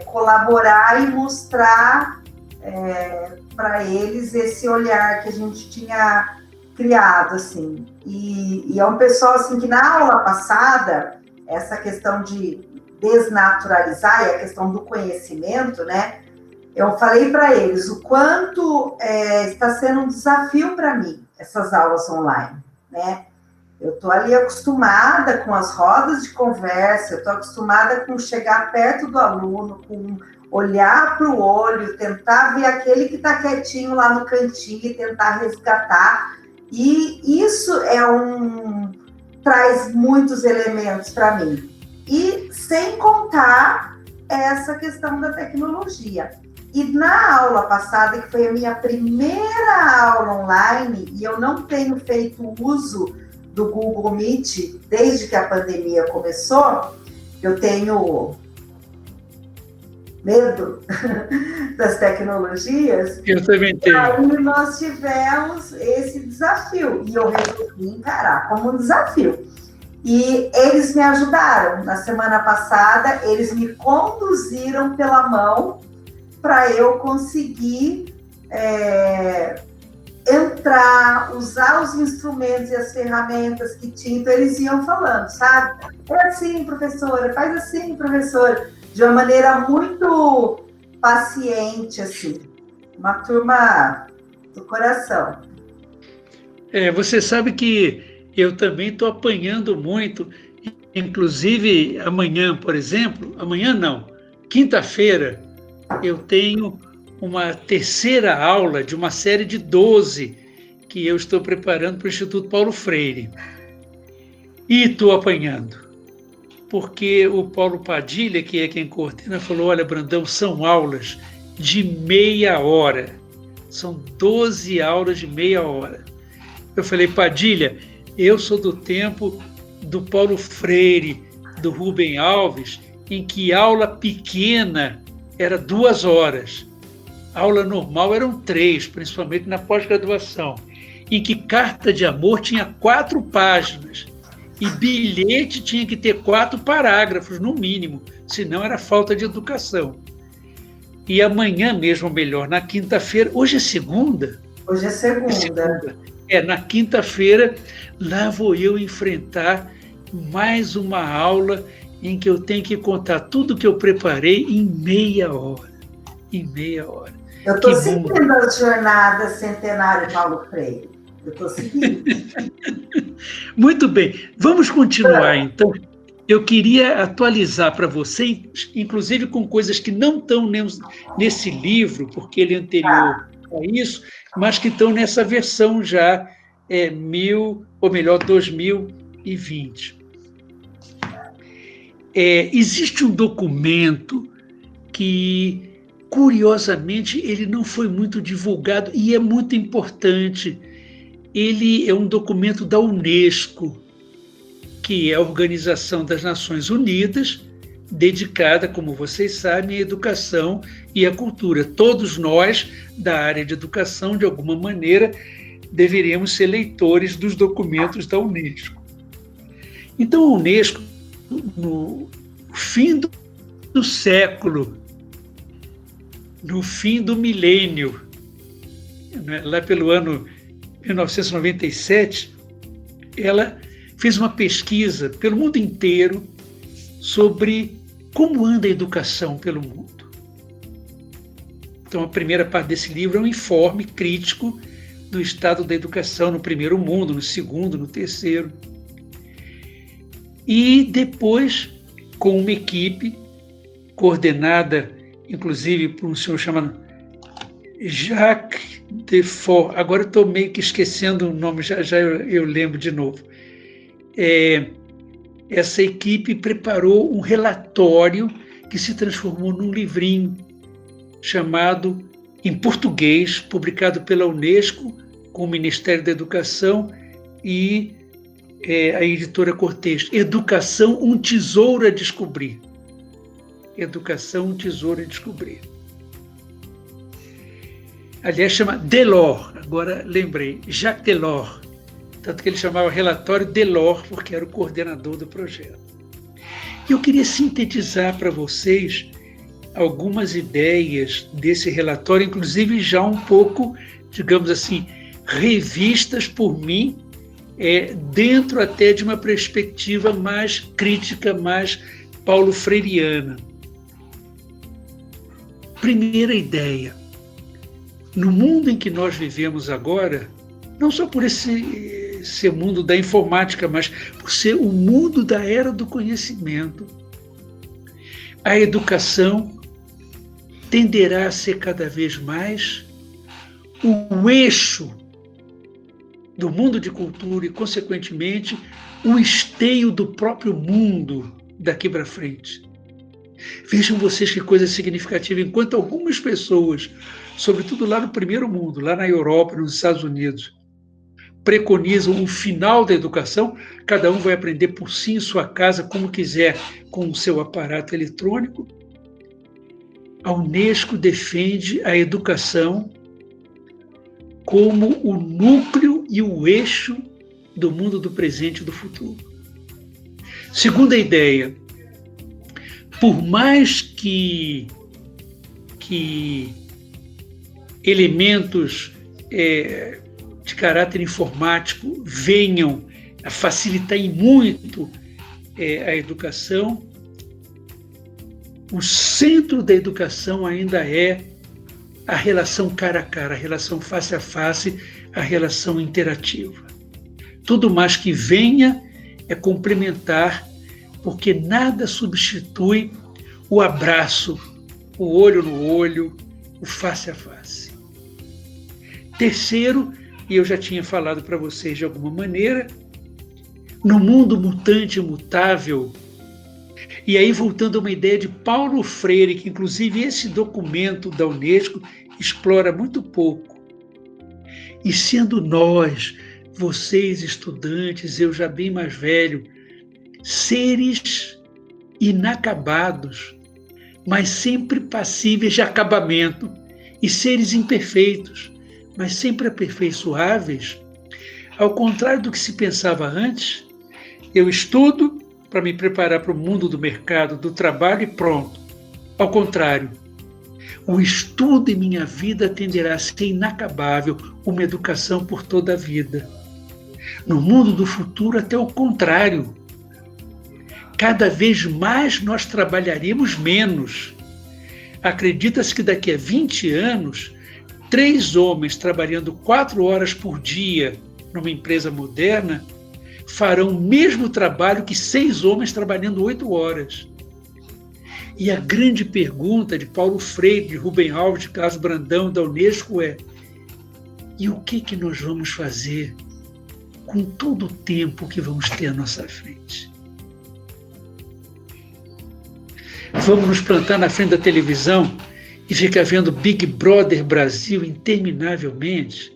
colaborar e mostrar para eles esse olhar que a gente tinha criado, assim. E é um pessoal, assim, que na aula passada, essa questão de desnaturalizar e a questão do conhecimento, né? Eu falei para eles o quanto está sendo um desafio para mim, essas aulas online, né? Eu estou ali acostumada com as rodas de conversa, eu estou acostumada com chegar perto do aluno, com olhar para o olho, tentar ver aquele que está quietinho lá no cantinho e tentar resgatar. E isso traz muitos elementos para mim. E sem contar essa questão da tecnologia. E na aula passada, que foi a minha primeira aula online, e eu não tenho feito uso do Google Meet desde que a pandemia começou, eu tenho medo das tecnologias. Eu também tenho. Aí nós tivemos esse desafio, e eu resolvi encarar como um desafio. E eles me ajudaram. Na semana passada, eles me conduziram pela mão para eu conseguir entrar, usar os instrumentos e as ferramentas que tinha. Então, eles iam falando, sabe? É assim, professora, faz assim, professora. De uma maneira muito paciente, assim. Uma turma do coração. Você sabe que eu também estou apanhando muito, inclusive amanhã, por exemplo, amanhã não, quinta-feira, eu tenho uma terceira aula de uma série de 12 que eu estou preparando para o Instituto Paulo Freire. E estou apanhando, porque o Paulo Padilha, que é quem coordena, falou, olha, Brandão, são aulas de meia hora, são 12 aulas de meia hora. Eu falei, Padilha, eu sou do tempo do Paulo Freire, do Rubem Alves, em que aula pequena era 2 horas. Aula normal eram 3, principalmente na pós-graduação, em que carta de amor tinha 4 páginas e bilhete tinha que ter 4 parágrafos, no mínimo, senão era falta de educação. E amanhã mesmo, ou melhor, na quinta-feira, hoje é segunda? Hoje é segunda. Na quinta-feira, lá vou eu enfrentar mais uma aula em que eu tenho que contar tudo que eu preparei em meia hora. Em meia hora. Eu estou seguindo as jornadas Centenário Paulo Freire. Eu estou seguindo. Muito bem. Vamos continuar, então. Eu queria atualizar para vocês, inclusive com coisas que não estão nesse livro, porque ele é anterior a isso, mas que estão nessa versão já 2020. Existe um documento que, curiosamente, ele não foi muito divulgado e é muito importante. Ele é um documento da Unesco, que é a Organização das Nações Unidas, dedicada, como vocês sabem, à educação e à cultura. Todos nós, da área de educação, de alguma maneira, deveríamos ser leitores dos documentos da Unesco. Então, a Unesco, no fim do século, no fim do milênio, lá pelo ano 1997, ela fez uma pesquisa pelo mundo inteiro sobre como anda a educação pelo mundo. Então, a primeira parte desse livro é um informe crítico do estado da educação no primeiro mundo, no segundo, no terceiro. E depois, com uma equipe coordenada, inclusive, por um senhor chamado Jacques Defort, agora eu estou meio que esquecendo o nome, já eu lembro de novo. Essa equipe preparou um relatório que se transformou num livrinho chamado, em português, publicado pela Unesco, com o Ministério da Educação e a editora Cortez. Educação, um tesouro a descobrir. Educação, um tesouro a descobrir. Aliás, chama Delors, agora lembrei, Jacques Delors. Tanto que ele chamava relatório Delors, porque era o coordenador do projeto. E eu queria sintetizar para vocês algumas ideias desse relatório, inclusive já um pouco, digamos assim, revistas por mim, dentro até de uma perspectiva mais crítica, mais paulo freiriana. Primeira ideia. No mundo em que nós vivemos agora, não só por ser mundo da informática, mas por ser o mundo da era do conhecimento, a educação tenderá a ser cada vez mais o eixo do mundo de cultura e, consequentemente, o esteio do próprio mundo daqui para frente. Vejam vocês que coisa significativa. Enquanto algumas pessoas, sobretudo lá no primeiro mundo, lá na Europa, nos Estados Unidos, preconizam o final da educação, cada um vai aprender por si em sua casa, como quiser, com o seu aparato eletrônico. A Unesco defende a educação como o núcleo e o eixo do mundo do presente e do futuro. Segunda ideia, por mais que elementos de caráter informático venham a facilitar em muito a educação, o centro da educação ainda é a relação cara a cara, a relação face a face, a relação interativa. Tudo mais que venha é complementar, porque nada substitui o abraço, o olho no olho, o face a face. Terceiro, e eu já tinha falado para vocês de alguma maneira, no mundo mutante e mutável, e aí voltando a uma ideia de Paulo Freire, que inclusive esse documento da Unesco explora muito pouco. E sendo nós, vocês estudantes, eu já bem mais velho, seres inacabados, mas sempre passíveis de acabamento, e seres imperfeitos, mas sempre aperfeiçoáveis, ao contrário do que se pensava antes, eu estudo para me preparar para o mundo do mercado, do trabalho e pronto. Ao contrário, o estudo em minha vida tenderá a ser inacabável, uma educação por toda a vida. No mundo do futuro, até o contrário. Cada vez mais nós trabalharemos menos. Acredita-se que daqui a 20 anos, 3 homens trabalhando 4 horas por dia numa empresa moderna farão o mesmo trabalho que 6 homens trabalhando 8 horas. E a grande pergunta de Paulo Freire, de Rubem Alves, de Carlos Brandão, da Unesco é: e o que nós vamos fazer com todo o tempo que vamos ter à nossa frente? Vamos nos plantar na frente da televisão e ficar vendo Big Brother Brasil interminavelmente?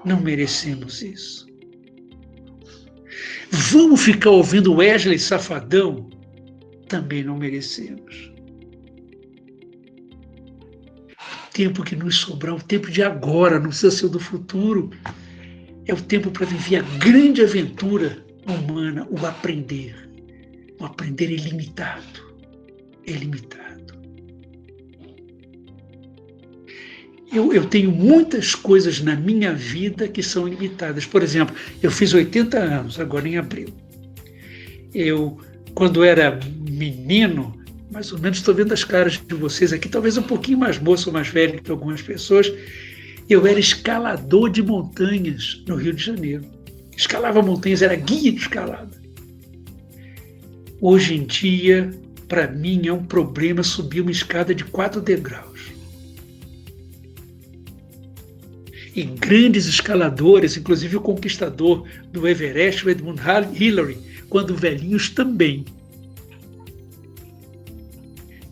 Não merecemos isso. Vamos ficar ouvindo Wesley Safadão? Também não merecemos. O tempo que nos sobrar, o tempo de agora, não precisa ser do futuro, é o tempo para viver a grande aventura humana, o aprender. O aprender é ilimitado. É limitado. Eu tenho muitas coisas na minha vida que são limitadas. Por exemplo, eu fiz 80 anos, agora em abril. Quando era menino, mais ou menos, estou vendo as caras de vocês aqui, talvez um pouquinho mais moço, mais velho que algumas pessoas, eu era escalador de montanhas no Rio de Janeiro. Escalava montanhas, era guia de escalada. Hoje em dia, para mim, é um problema subir uma escada de 4 degraus. e grandes escaladores, inclusive o conquistador do Everest, o Edmund Hillary, quando velhinhos também.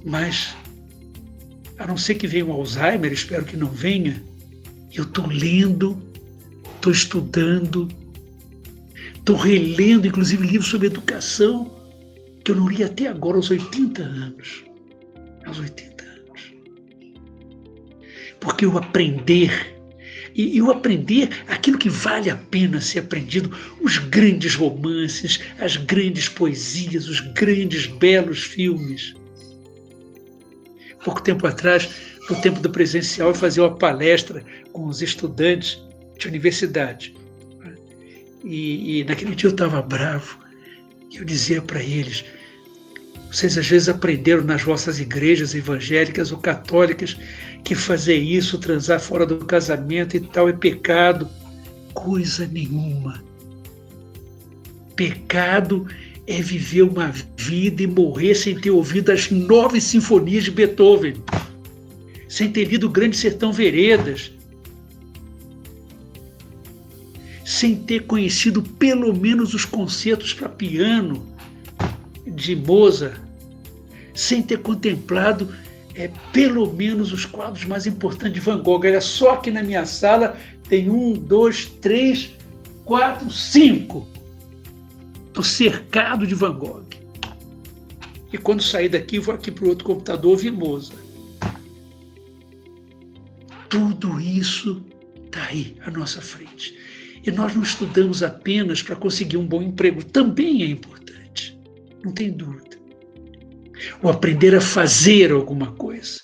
Mas, a não ser que venha um Alzheimer, espero que não venha, eu estou lendo, estou estudando, estou relendo, inclusive, livros sobre educação, que eu não li até agora, aos 80 anos. Aos 80 anos. Porque o aprender, e o aprender aquilo que vale a pena ser aprendido, os grandes romances, as grandes poesias, os grandes, belos filmes. Pouco tempo atrás, no tempo do presencial, eu fazia uma palestra com os estudantes de universidade. E naquele dia eu estava bravo. Eu dizia para eles: vocês às vezes aprenderam nas vossas igrejas evangélicas ou católicas que fazer isso, transar fora do casamento e tal, é pecado. Coisa nenhuma. Pecado é viver uma vida e morrer sem ter ouvido as 9 sinfonias de Beethoven, sem ter lido o Grande Sertão Veredas, sem ter conhecido pelo menos os concertos para piano de Mozart, sem ter contemplado pelo menos os quadros mais importantes de Van Gogh. Olha só, aqui na minha sala tem 1, 2, 3, 4, 5. Estou cercado de Van Gogh. E quando sair daqui, vou aqui para o outro computador ouvir Mozart. Tudo isso está aí à nossa frente. E nós não estudamos apenas para conseguir um bom emprego. Também é importante, não tem dúvida. Ou aprender a fazer alguma coisa,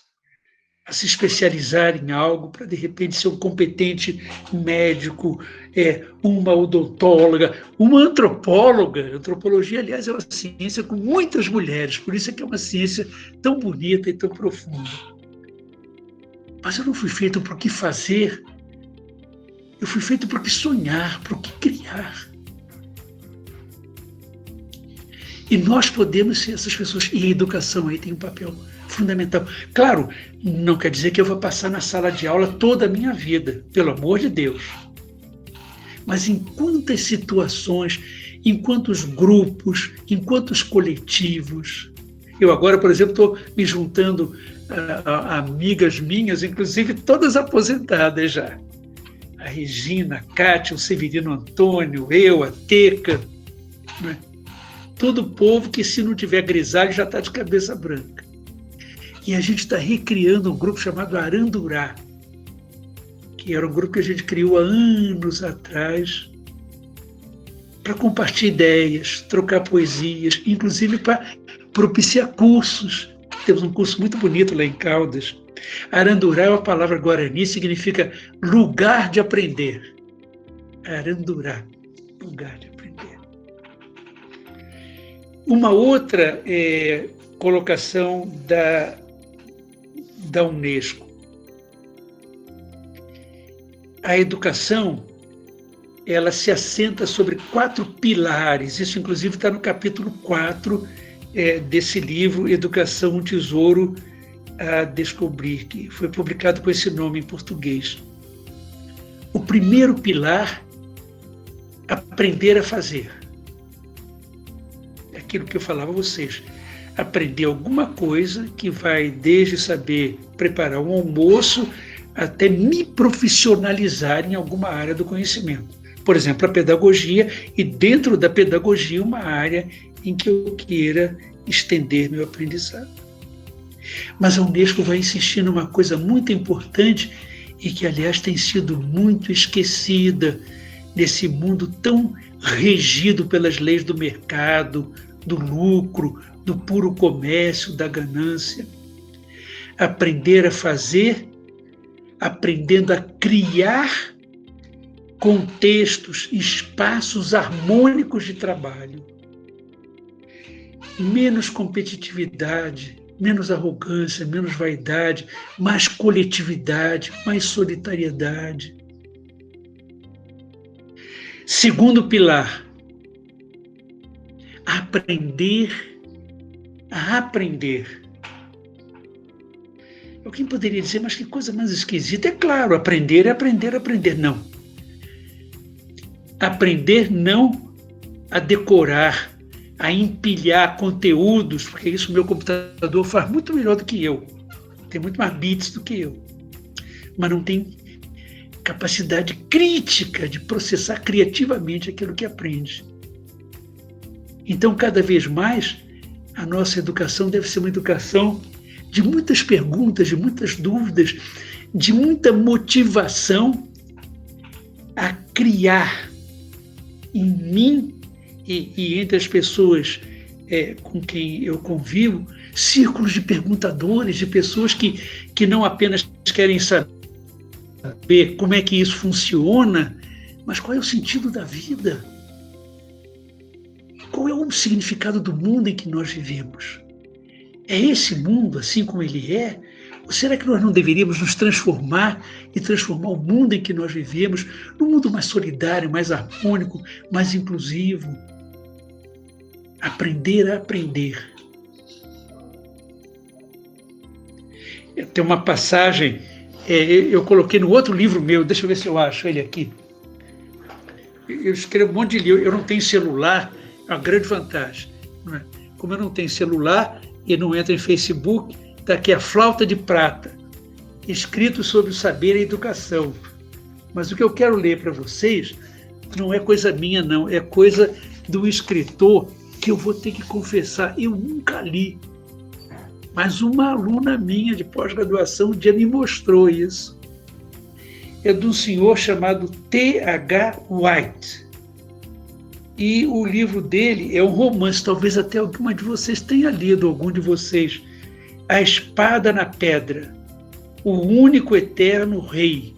a se especializar em algo para, de repente, ser um competente médico, uma odontóloga, uma antropóloga. Antropologia, aliás, é uma ciência com muitas mulheres, por isso é que é uma ciência tão bonita e tão profunda. Mas eu não fui feito para o que fazer, eu fui feito para o que sonhar, para o que criar. E nós podemos ser essas pessoas, e a educação aí tem um papel fundamental. Claro, não quer dizer que eu vou passar na sala de aula toda a minha vida, pelo amor de Deus. Mas em quantas situações, em quantos grupos, em quantos coletivos. Eu agora, por exemplo, estou me juntando a amigas minhas, inclusive todas aposentadas já. A Regina, a Cátia, o Severino Antônio, eu, a Teca, né? Todo o povo que, se não tiver grisalho, já está de cabeça branca. E a gente está recriando um grupo chamado Arandurá, que era um grupo que a gente criou há anos atrás para compartilhar ideias, trocar poesias, inclusive para propiciar cursos. Temos um curso muito bonito lá em Caldas. Arandurá é uma palavra guarani, significa lugar de aprender. Arandurá, lugar de aprender. Uma outra colocação da Unesco. A educação, ela se assenta sobre 4 pilares. Isso, inclusive, está no capítulo 4 desse livro, Educação, um Tesouro a Descobrir, que foi publicado com esse nome em português. O primeiro pilar, aprender a fazer. É aquilo que eu falava a vocês. Aprender alguma coisa que vai desde saber preparar um almoço até me profissionalizar em alguma área do conhecimento. Por exemplo, a pedagogia, e dentro da pedagogia uma área em que eu queira estender meu aprendizado. Mas a Unesco vai insistir numa coisa muito importante e que, aliás, tem sido muito esquecida nesse mundo tão regido pelas leis do mercado, do lucro, do puro comércio, da ganância. Aprender a fazer, aprendendo a criar contextos, espaços harmônicos de trabalho. Menos competitividade, menos arrogância, menos vaidade, mais coletividade, mais solidariedade. Segundo pilar, aprender a aprender. Alguém poderia dizer, mas que coisa mais esquisita. É claro, aprender é aprender, aprender. Não. Aprender não a decorar, a empilhar conteúdos, porque isso o meu computador faz muito melhor do que eu. Tem muito mais bits do que eu. Mas não tem capacidade crítica de processar criativamente aquilo que aprende. Então, cada vez mais, a nossa educação deve ser uma educação de muitas perguntas, de muitas dúvidas, de muita motivação a criar em mim e entre as pessoas com quem eu convivo, círculos de perguntadores, de pessoas que não apenas querem saber como é que isso funciona, mas qual é o sentido da vida? Qual é o significado do mundo em que nós vivemos? É esse mundo assim como ele é? Ou será que nós não deveríamos nos transformar e transformar o mundo em que nós vivemos num mundo mais solidário, mais harmônico, mais inclusivo? Aprender a aprender. Tem uma passagem, eu coloquei no outro livro meu, deixa eu ver se eu acho ele aqui. Eu escrevo um monte de livro, eu não tenho celular, é uma grande vantagem. Não é? Como eu não tenho celular e não entro em Facebook, está aqui A Flauta de Prata, escrito sobre o saber e a educação. Mas o que eu quero ler para vocês não é coisa minha, não, é coisa do escritor que eu vou ter que confessar, eu nunca li. Mas uma aluna minha de pós-graduação um dia me mostrou isso. É de um senhor chamado T.H. White. E o livro dele é um romance, talvez até alguma de vocês tenha lido, algum de vocês. A Espada na Pedra, O Único Eterno Rei,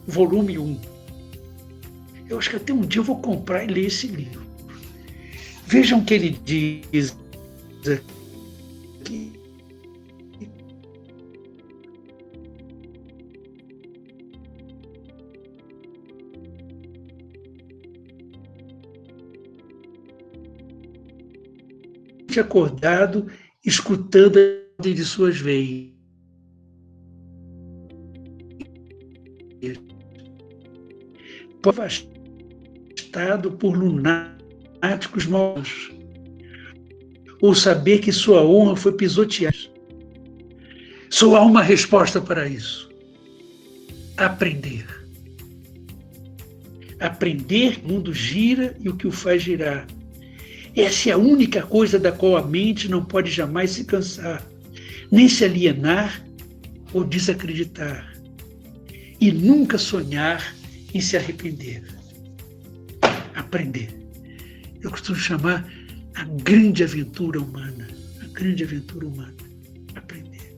volume 1. Eu acho que até um dia eu vou comprar e ler esse livro. Vejam o que ele diz aqui. Acordado, escutando a ordem de suas veias. Devastado por lunáticos maus, ou saber que sua honra foi pisoteada. Só há uma resposta para isso: aprender. Aprender, o mundo gira e o que o faz girar. Essa é a única coisa da qual a mente não pode jamais se cansar, nem se alienar ou desacreditar, e nunca sonhar em se arrepender. Aprender. Eu costumo chamar a grande aventura humana. A grande aventura humana. Aprender.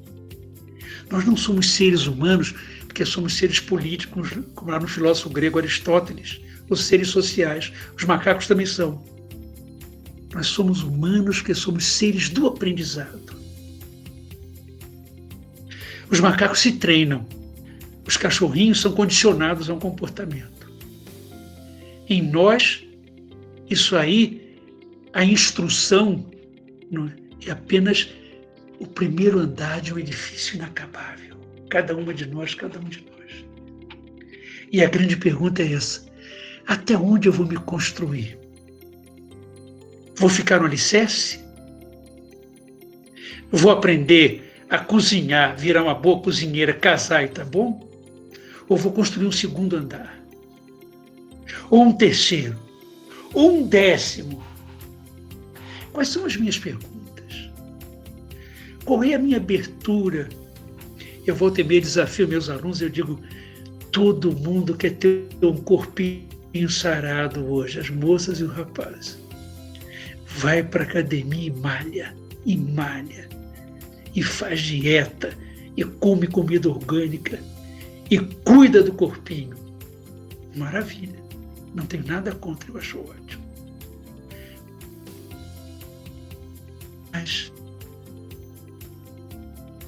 Nós não somos seres humanos porque somos seres políticos, como lá no filósofo grego Aristóteles, ou seres sociais. Os macacos também são. Nós somos humanos porque somos seres do aprendizado. Os macacos se treinam. Os cachorrinhos são condicionados a um comportamento. Em nós, isso aí, a instrução é apenas o primeiro andar de um edifício inacabável. Cada uma de nós, cada um de nós. E a grande pergunta é essa: até onde eu vou me construir? Vou ficar no alicerce? Vou aprender a cozinhar, virar uma boa cozinheira, casar e tá bom? Ou vou construir um segundo andar? Ou um terceiro? Ou um décimo? Quais são as minhas perguntas? Qual é a minha abertura? Eu vou ter meio desafio meus alunos, eu digo, todo mundo quer ter um corpinho sarado hoje, as moças e os rapazes. Vai para a academia e malha, e faz dieta, e come comida orgânica, e cuida do corpinho. Maravilha, não tenho nada contra, eu acho ótimo. Mas,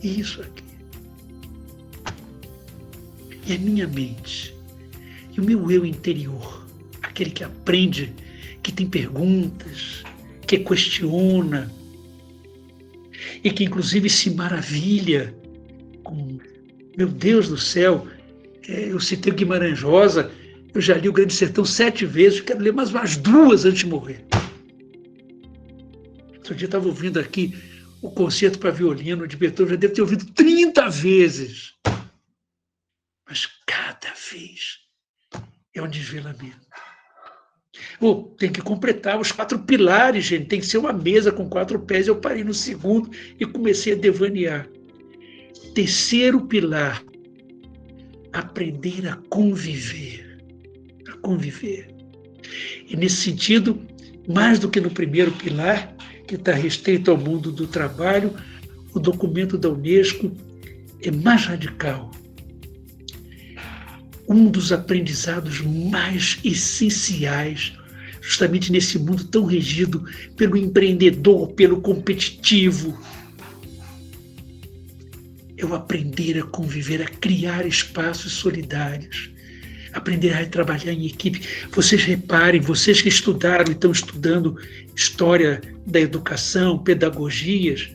e isso aqui? E a minha mente, e o meu eu interior, aquele que aprende, que tem perguntas, que questiona e que inclusive se maravilha com Meu Deus do céu, eu citei o Guimarães Rosa, eu já li o Grande Sertão 7 vezes, quero ler mais umas 2 antes de morrer. Outro dia estava ouvindo aqui o concerto para violino de Beethoven, já devo ter ouvido 30 vezes. Mas cada vez é um desvelamento. Tem que completar os 4 pilares, gente. Tem que ser uma mesa com 4 pés. Eu parei no segundo e comecei a devanear. Terceiro pilar, aprender a conviver. A conviver. E nesse sentido, mais do que no primeiro pilar, que está restrito ao mundo do trabalho, o documento da Unesco é mais radical. Um dos aprendizados mais essenciais, justamente nesse mundo tão regido pelo empreendedor, pelo competitivo, é o aprender a conviver, a criar espaços solidários, aprender a trabalhar em equipe. Vocês reparem, vocês que estudaram e estão estudando história da educação, pedagogias,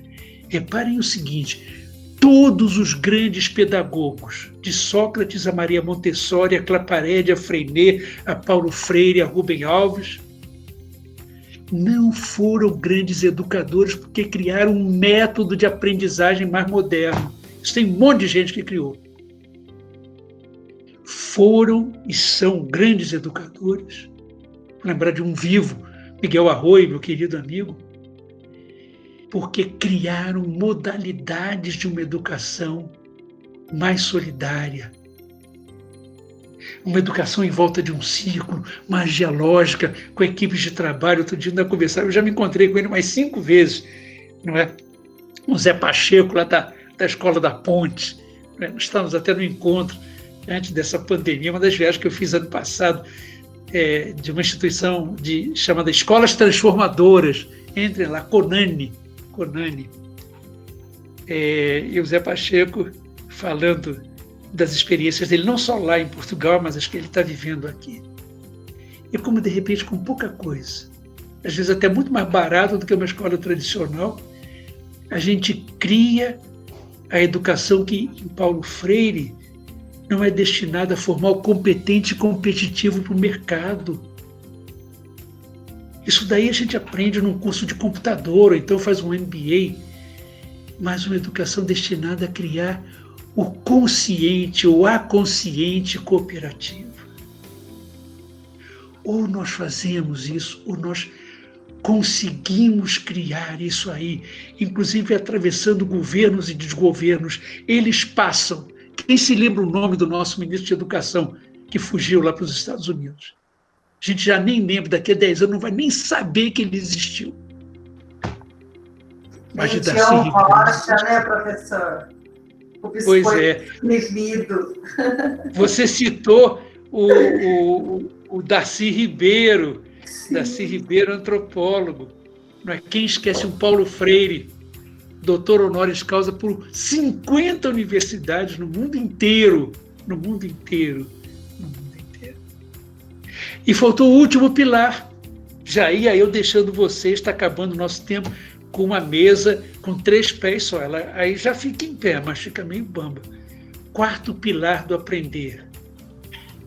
reparem o seguinte: todos os grandes pedagogos, de Sócrates a Maria Montessori, a Claparede, a Freinet, a Paulo Freire, a Rubem Alves, não foram grandes educadores porque criaram um método de aprendizagem mais moderno. Isso tem um monte de gente que criou. Foram e são grandes educadores. Vou lembrar de um vivo, Miguel Arroio, meu querido amigo, porque criaram modalidades de uma educação mais solidária. Uma educação em volta de um círculo, mais dialógica, com equipes de trabalho. Outro dia, ainda conversava, eu já me encontrei com ele mais 5 vezes, não é? O Zé Pacheco, lá da Escola da Ponte. Nós estávamos até no encontro, antes dessa pandemia, uma das viagens que eu fiz ano passado, de uma instituição chamada Escolas Transformadoras. Entrem lá, Conani. E o Zé Pacheco falando das experiências dele, não só lá em Portugal, mas as que ele está vivendo aqui. E como, de repente, com pouca coisa, às vezes até muito mais barato do que uma escola tradicional, a gente cria a educação que, em Paulo Freire, não é destinada a formar o competente e competitivo para o mercado. Isso daí a gente aprende num curso de computador, ou então faz um MBA, mas uma educação destinada a criar o consciente ou a consciente cooperativo. Ou nós fazemos isso, ou nós conseguimos criar isso aí, inclusive atravessando governos e desgovernos. Eles passam. Quem se lembra o nome do nosso ministro de Educação, que fugiu lá para os Estados Unidos? A gente já nem lembra, daqui a 10 anos não vai nem saber que ele existiu. Mas de Darcy Rocha, né, professor? Pois é. Vivido. Você citou o Darcy Ribeiro. Sim. Darcy Ribeiro, antropólogo. Não é? Quem esquece o Paulo Freire, doutor honoris causa por 50 universidades no mundo inteiro. No mundo inteiro. E faltou o último pilar. Já ia eu deixando vocês, está acabando o nosso tempo, com uma mesa com 3 pés só. Ela aí já fica em pé, mas fica meio bamba. 4º pilar do aprender.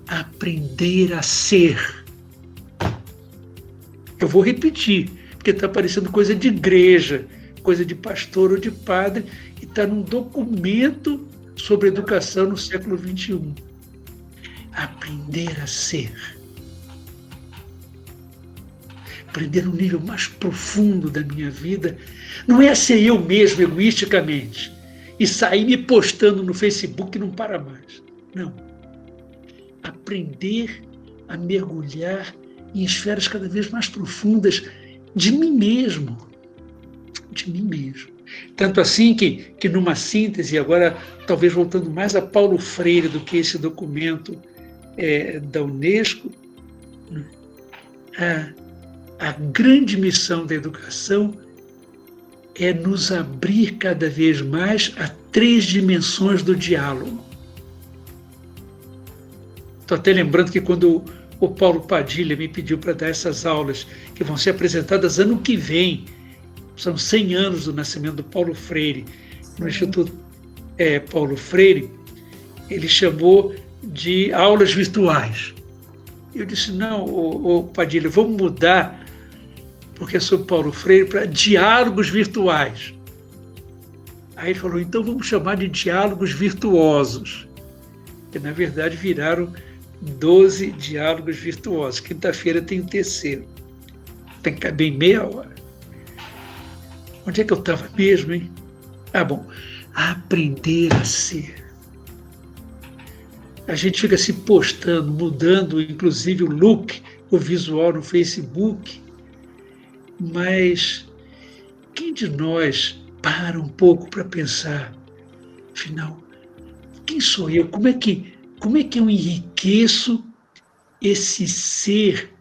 Aprender a ser. Eu vou repetir, porque está parecendo coisa de igreja, coisa de pastor ou de padre, e está num documento sobre educação no século XXI. Aprender a ser. Aprender no nível mais profundo da minha vida, não é ser eu mesmo egoisticamente e sair me postando no Facebook e não para mais. Não. Aprender a mergulhar em esferas cada vez mais profundas de mim mesmo. De mim mesmo. Tanto assim que numa síntese, agora talvez voltando mais a Paulo Freire do que esse documento da Unesco, a grande missão da educação é nos abrir cada vez mais a 3 dimensões do diálogo. Estou até lembrando que quando o Paulo Padilha me pediu para dar essas aulas, que vão ser apresentadas ano que vem, são 100 anos do nascimento do Paulo Freire, no Instituto Paulo Freire, ele chamou de aulas virtuais. Eu disse, não, Padilha, vamos mudar o professor Paulo Freire para diálogos virtuais. Aí ele falou, então vamos chamar de diálogos virtuosos, que na verdade viraram 12 diálogos virtuosos. Quinta-feira tem o terceiro. Tem que caber em meia hora. Onde é que eu estava mesmo, hein? Bom, aprender a ser. A gente fica se postando, mudando, inclusive, o look, o visual no Facebook, mas quem de nós para um pouco para pensar, afinal, quem sou eu? Como é que eu enriqueço esse ser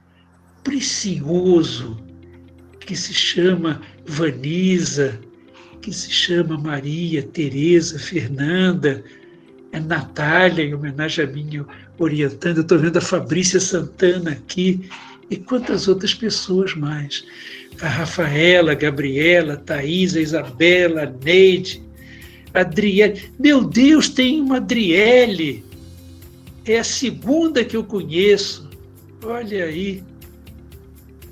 precioso que se chama Vanisa, que se chama Maria, Tereza, Fernanda, Natália, em homenagem à minha orientanda, eu estou vendo a Fabrícia Santana aqui, e quantas outras pessoas mais. A Rafaela, a Gabriela, a Thaís, a Isabela, a Neide, a Adriele. Meu Deus, tem uma Adriele. É a segunda que eu conheço. Olha aí.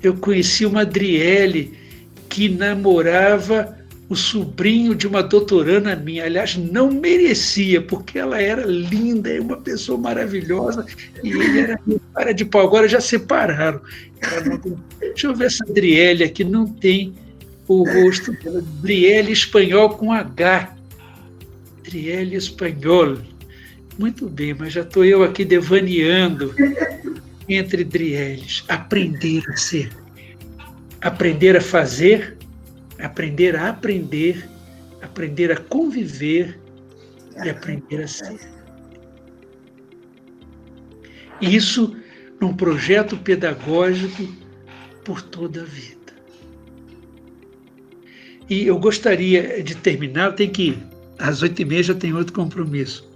Eu conheci uma Adriele que namorava o sobrinho de uma doutoranda minha. Aliás, não merecia, porque ela era linda, é uma pessoa maravilhosa, e ele era cara de pau. Agora já separaram. Deixa eu ver essa Adriele aqui, não tem o rosto dela. Adriele espanhol com H. Adriele espanhol. Muito bem, mas já estou eu aqui devaneando entre Adrieles. Aprender a ser. Aprender a fazer, aprender a aprender, aprender a conviver e aprender a ser. Isso num projeto pedagógico por toda a vida. E eu gostaria de terminar, tem que ir, às 8h30 já tem outro compromisso,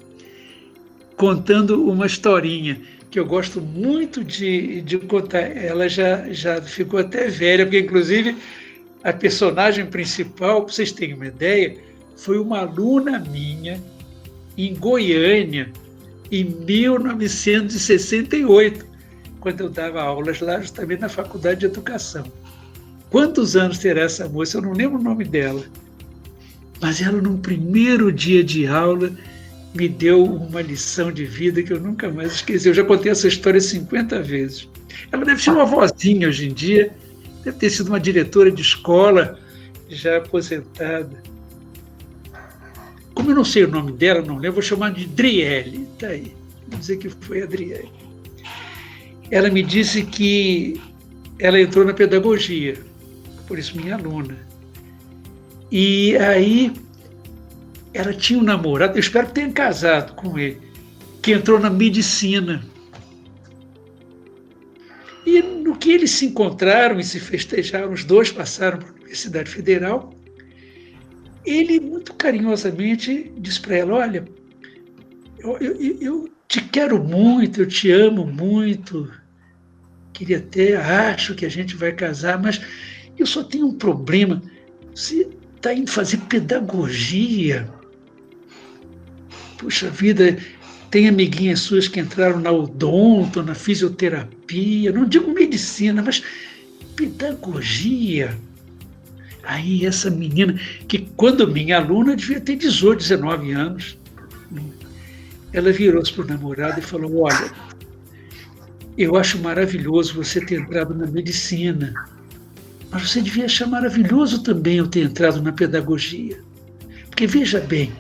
contando uma historinha que eu gosto muito de contar. Ela já ficou até velha, porque inclusive a personagem principal, para vocês terem uma ideia, foi uma aluna minha em Goiânia, em 1968, quando eu dava aulas lá, justamente na Faculdade de Educação. Quantos anos terá essa moça? Eu não lembro o nome dela. Mas ela, no primeiro dia de aula, me deu uma lição de vida que eu nunca mais esqueci. Eu já contei essa história 50 vezes. Ela deve ser uma vozinha hoje em dia, deve ter sido uma diretora de escola, já aposentada. Como eu não sei o nome dela, não lembro, vou chamar de Adriele. Está aí, vou dizer que foi a Adriele. Ela me disse que ela entrou na pedagogia, por isso minha aluna. E aí ela tinha um namorado, eu espero que tenha casado com ele, que entrou na medicina. E no que eles se encontraram e se festejaram, os dois passaram para a Universidade Federal, ele muito carinhosamente disse para ela, olha, eu te quero muito, eu te amo muito, queria até, acho que a gente vai casar, mas eu só tenho um problema, você está indo fazer pedagogia. Puxa vida, tem amiguinhas suas que entraram na odonto, na fisioterapia, não digo medicina, mas pedagogia. Aí essa menina, que quando minha aluna devia ter 18, 19 anos, ela virou-se para o namorado e falou, olha, eu acho maravilhoso você ter entrado na medicina, mas você devia achar maravilhoso também eu ter entrado na pedagogia. Porque veja bem,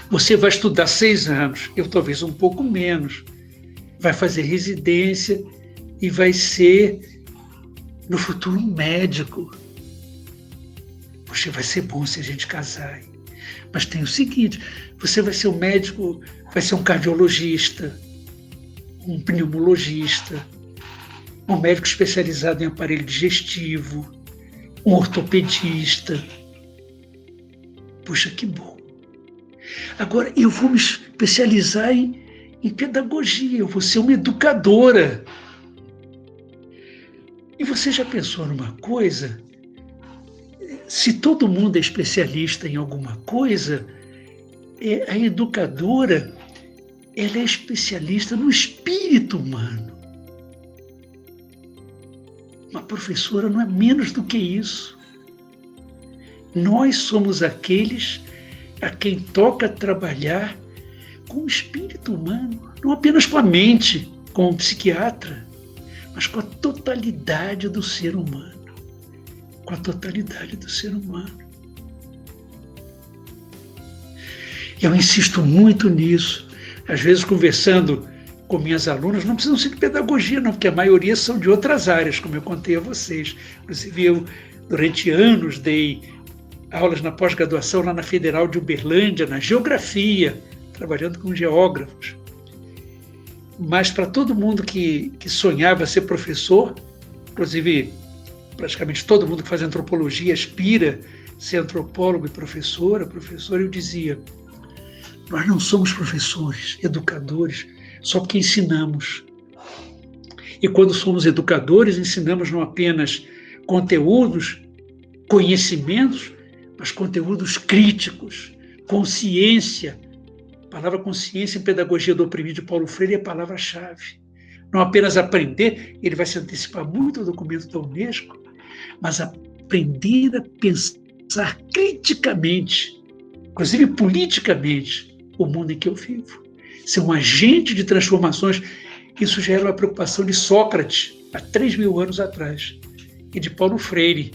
você vai estudar 6 anos, eu talvez um pouco menos, vai fazer residência e vai ser, no futuro, um médico. Poxa, vai ser bom se a gente casar. Mas tem o seguinte, você vai ser um médico, vai ser um cardiologista, um pneumologista, um médico especializado em aparelho digestivo, um ortopedista. Puxa, que bom. Agora, eu vou me especializar em pedagogia, eu vou ser uma educadora. E você já pensou numa coisa? Se todo mundo é especialista em alguma coisa, a educadora, ela é especialista no espírito humano. Uma professora não é menos do que isso. Nós somos aqueles a quem toca trabalhar com o espírito humano, não apenas com a mente, como psiquiatra, mas com a totalidade do ser humano. Com a totalidade do ser humano. Eu insisto muito nisso. Às vezes, conversando com minhas alunas, não precisam ser de pedagogia, não, porque a maioria são de outras áreas, como eu contei a vocês. Inclusive, eu, durante anos, dei aulas na pós-graduação lá na Federal de Uberlândia, na geografia, trabalhando com geógrafos. Mas para todo mundo que sonhava ser professor, inclusive praticamente todo mundo que faz antropologia aspira a ser antropólogo e professora, eu dizia: nós não somos professores, educadores, só porque ensinamos. E quando somos educadores, ensinamos não apenas conteúdos, conhecimentos, mas conteúdos críticos, consciência. A palavra consciência em Pedagogia do Oprimido de Paulo Freire é a palavra-chave. Não apenas aprender, ele vai se antecipar muito ao documento da Unesco, mas aprender a pensar criticamente, inclusive politicamente, o mundo em que eu vivo. Ser um agente de transformações. Isso já era uma preocupação de Sócrates há 3.000 anos atrás e de Paulo Freire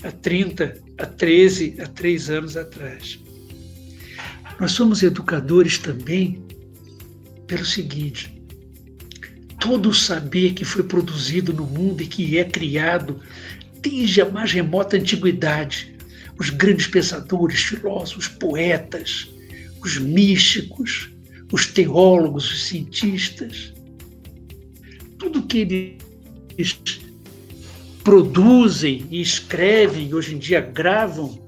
há 3 anos atrás. Nós somos educadores também pelo seguinte: todo o saber que foi produzido no mundo e que é criado desde a mais remota antiguidade, os grandes pensadores, filósofos, poetas, os místicos, os teólogos, os cientistas, tudo que eles produzem e escrevem, hoje em dia gravam,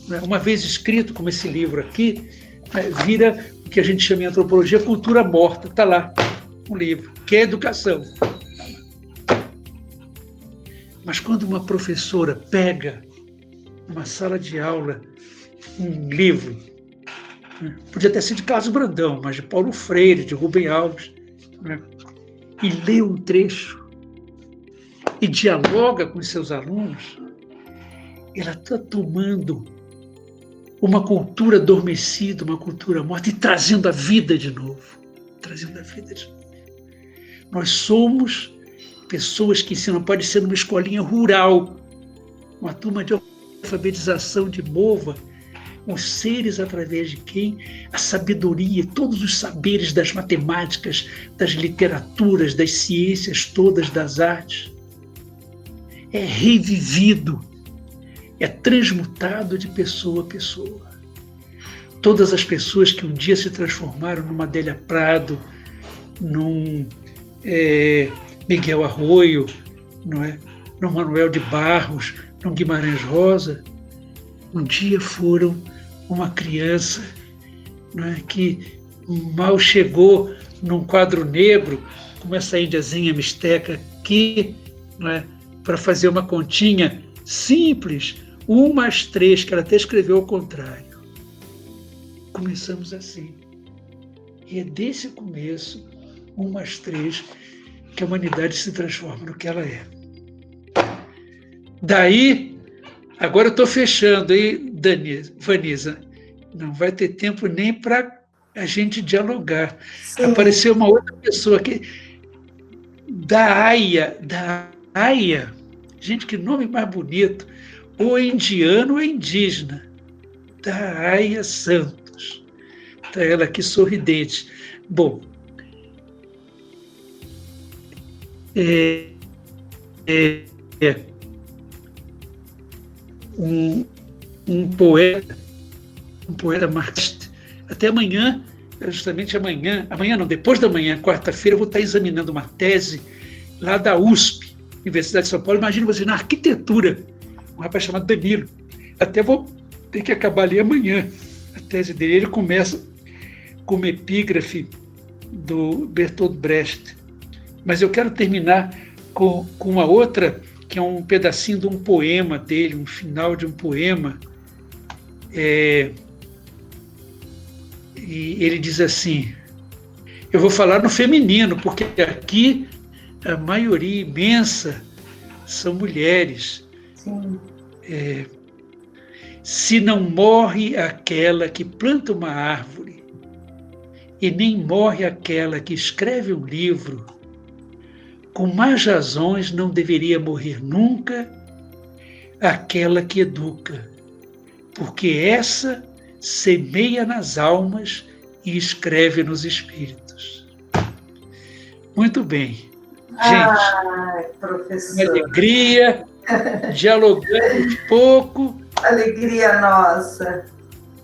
né? Uma vez escrito, como esse livro aqui, vira o que a gente chama em antropologia cultura morta. Está lá, um livro, que é educação. Mas quando uma professora pega numa sala de aula um livro, podia ter sido de Carlos Brandão, mas de Paulo Freire, de Rubem Alves, né? E lê um trecho e dialoga com os seus alunos, ela está tomando uma cultura adormecida, uma cultura morta e trazendo a vida de novo. Trazendo a vida de novo. Nós somos pessoas que ensinam, pode ser numa escolinha rural, uma turma de alfabetização de Mova, os seres através de quem a sabedoria, todos os saberes das matemáticas, das literaturas, das ciências todas, das artes, é revivido, é transmutado de pessoa a pessoa. Todas as pessoas que um dia se transformaram numa Adélia Prado, num Miguel Arroio, não é? No Manuel de Barros, no Guimarães Rosa, um dia foram uma criança, não é, que mal chegou num quadro negro, como essa índiazinha misteca aqui, não é, para fazer uma continha simples, 1 mais 3, que ela até escreveu ao contrário. Começamos assim. E é desse começo, 1 mais 3, que a humanidade se transforma no que ela é. Daí, agora eu estou fechando, hein, Vanisa? Não vai ter tempo nem para a gente dialogar. Sim. Apareceu uma outra pessoa aqui, da Aya, gente, que nome mais bonito, ou indiano ou indígena, da Aya Santos. Está ela aqui sorridente. Bom, um poeta marxista. Até amanhã, justamente amanhã não, depois da manhã, quarta-feira, eu vou estar examinando uma tese lá da USP, Universidade de São Paulo. Imagina você na arquitetura, um rapaz chamado Danilo. Até vou ter que acabar ali amanhã a tese dele. Ele começa com uma epígrafe do Bertolt Brecht. Mas eu quero terminar com uma outra, que é um pedacinho de um poema dele, um final de um poema, E ele diz assim, eu vou falar no feminino, porque aqui a maioria imensa são mulheres. Sim. Se não morre aquela que planta uma árvore, e nem morre aquela que escreve um livro, com mais razões não deveria morrer nunca aquela que educa, porque essa semeia nas almas e escreve nos espíritos. Muito bem. Gente, professor. uma alegria, dialogamos pouco. Alegria nossa.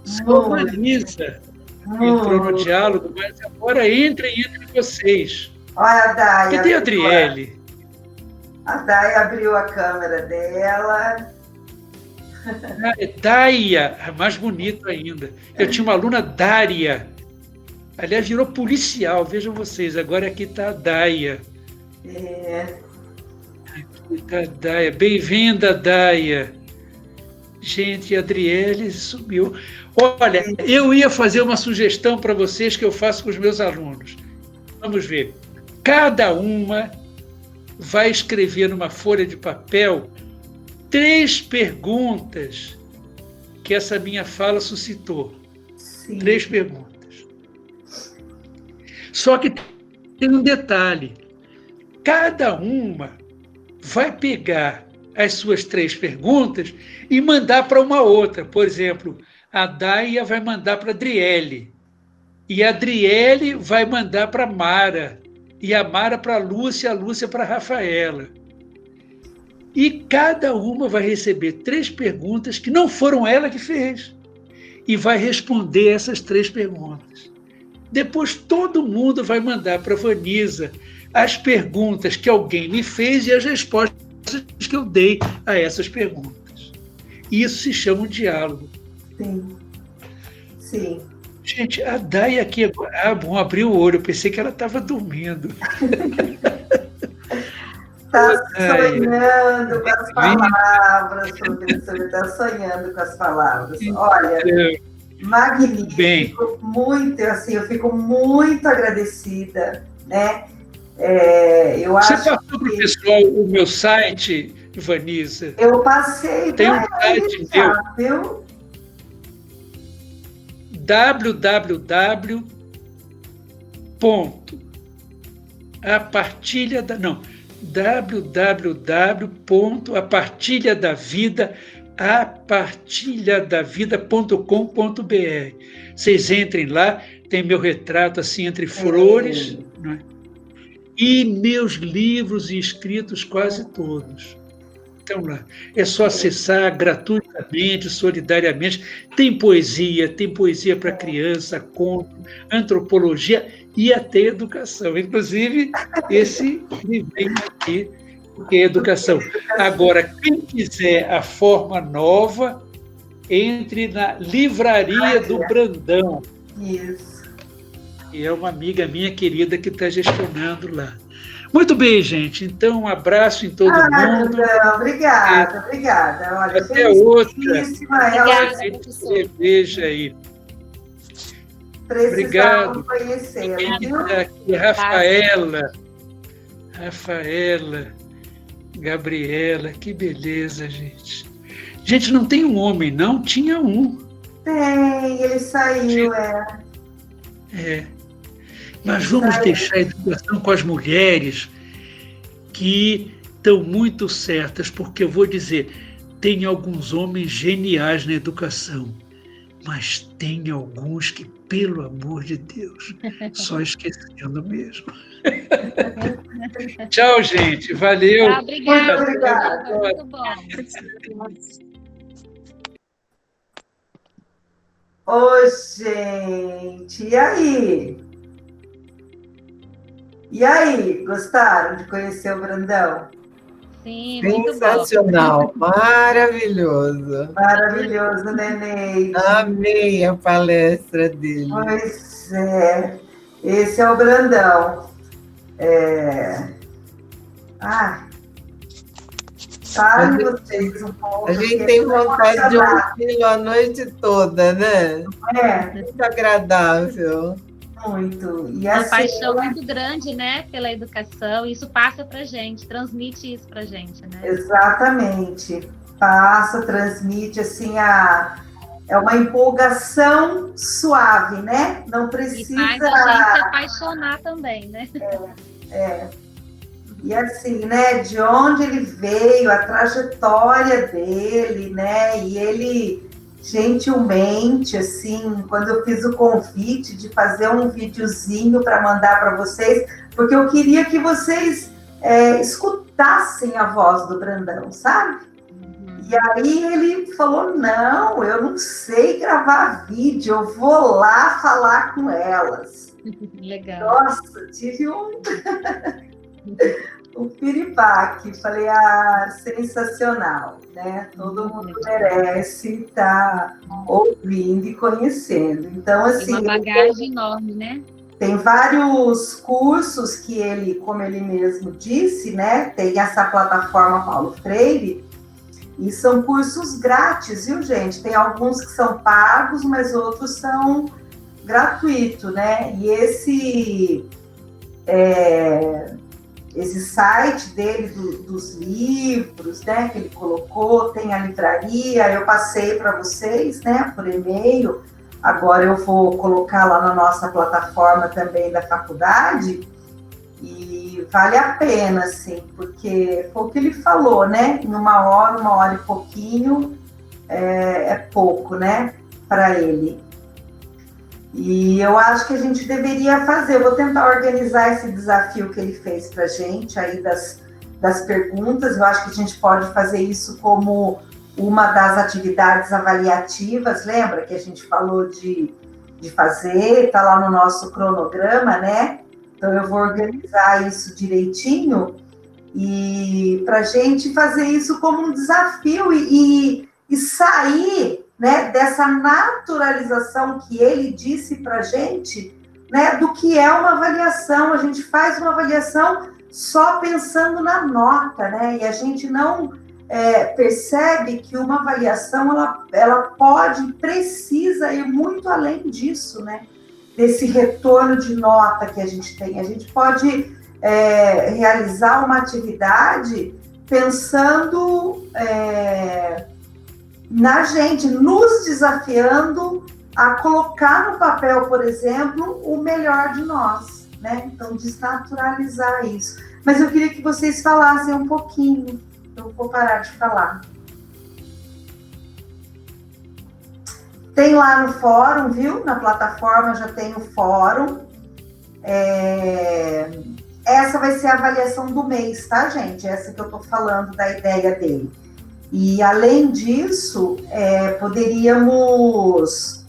Só Vanessa entrou no diálogo, mas agora entrem entre vocês. Olha a Day. Cadê a Adriele? A Day abriu a câmera dela. É Daia, mais bonito ainda. Eu tinha uma aluna Dária. Aliás, virou policial, vejam vocês. Agora aqui está a Daia. Aqui está a Daia. Bem-vinda, Daia. Gente, a Adriele sumiu. Olha, eu ia fazer uma sugestão para vocês que eu faço com os meus alunos. Vamos ver. Cada uma vai escrever numa folha de papel 3 perguntas que essa minha fala suscitou. Sim. 3 perguntas. Só que tem um detalhe. Cada uma vai pegar as suas 3 perguntas e mandar para uma outra. Por exemplo, a Daia vai mandar para a Adriele. E a Adriele vai mandar para a Mara. E a Mara para a Lúcia para a Rafaela. E cada uma vai receber 3 perguntas que não foram ela que fez. E vai responder essas 3 perguntas. Depois todo mundo vai mandar para a Vanisa as perguntas que alguém me fez e as respostas que eu dei a essas perguntas. Isso se chama um diálogo. Sim. Sim. Gente, a Day aqui agora... bom, abriu o olho. Eu pensei que ela estava dormindo. Está sonhando com as palavras, professor. Está sonhando com as palavras. Olha, magnífico. Bem. Muito, assim, eu fico muito agradecida, né? Você passou para o pessoal o meu site, Vanisa? Eu passei. Tem um site meu. www.apartilhadavida.com.br. Vocês entrem lá, tem meu retrato assim entre flores, não é? E meus livros e escritos quase todos. Então lá, é só acessar gratuitamente, solidariamente. Tem poesia para criança, conto, antropologia e até educação. Inclusive, esse me vem aqui, porque é educação. Agora, quem quiser a forma nova, entre na Livraria do Brandão. Isso. E é uma amiga minha querida que está gestionando lá. Muito bem, gente. Então, um abraço em todo mundo. Não, obrigada. Olha, até outra. Obrigada, a gente se veja aí. Obrigado. Conhecer, aqui, Rafaela, Gabriela, que beleza, gente. Gente, não tem um homem, não? Tinha um. Tem, ele saiu, Mas vamos deixar a educação com as mulheres que estão muito certas, porque eu vou dizer, tem alguns homens geniais na educação, mas tem alguns que, pelo amor de Deus, só esquecendo mesmo. Tchau, gente. Valeu. Obrigada. Muito bom. Ô, gente, e aí? E aí, gostaram de conhecer o Brandão? Sim, muito sensacional, bom. Maravilhoso. Maravilhoso, Nenê. Amei a palestra dele. Pois é, esse é o Brandão. Preparem vocês um pouco. A gente tem vontade de ouvi-lo a noite toda, né? É. Muito agradável. Muito. E Uma assim, paixão muito grande, né, pela educação, e isso passa para gente, transmite isso para gente, né? exatamente. Passa, transmite, assim, é uma empolgação suave, né? Não precisa... E faz a gente se apaixonar também, né? E assim, né, de onde ele veio, a trajetória dele, né, e ele gentilmente, assim, quando eu fiz o convite de fazer um videozinho para mandar para vocês, porque eu queria que vocês escutassem a voz do Brandão, sabe? E aí ele falou, não, eu não sei gravar vídeo, eu vou lá falar com elas. Legal. Nossa, tive um piripaque, falei, sensacional, né? Todo mundo merece estar ouvindo e conhecendo. Então, assim... Uma bagagem enorme, né? Tem vários cursos que ele, como ele mesmo disse, né? Tem essa plataforma Paulo Freire, e são cursos grátis, viu, gente? Tem alguns que são pagos, mas outros são gratuitos, né? E esse site dele, dos livros, né, que ele colocou, tem a livraria, eu passei para vocês, né, por e-mail, agora eu vou colocar lá na nossa plataforma também da faculdade, e vale a pena, assim, porque foi o que ele falou, né, em uma hora e pouquinho, é pouco, né, para ele. E eu acho que a gente deveria fazer, eu vou tentar organizar esse desafio que ele fez para a gente, aí das perguntas, eu acho que a gente pode fazer isso como uma das atividades avaliativas, lembra que a gente falou de fazer, está lá no nosso cronograma, né? Então eu vou organizar isso direitinho, e para a gente fazer isso como um desafio e sair, né, dessa naturalização que ele disse para a gente, né, do que é uma avaliação. A gente faz uma avaliação só pensando na nota, né, e a gente não percebe que uma avaliação, ela pode, precisa ir muito além disso, né, desse retorno de nota que a gente tem. A gente pode realizar uma atividade pensando... na gente, nos desafiando a colocar no papel, por exemplo, o melhor de nós, né? Então, desnaturalizar isso. Mas eu queria que vocês falassem um pouquinho, eu vou parar de falar. Tem lá no fórum, viu? Na plataforma já tem o fórum. Essa vai ser a avaliação do mês, tá, gente? Essa que eu tô falando da ideia dele. E, além disso, poderíamos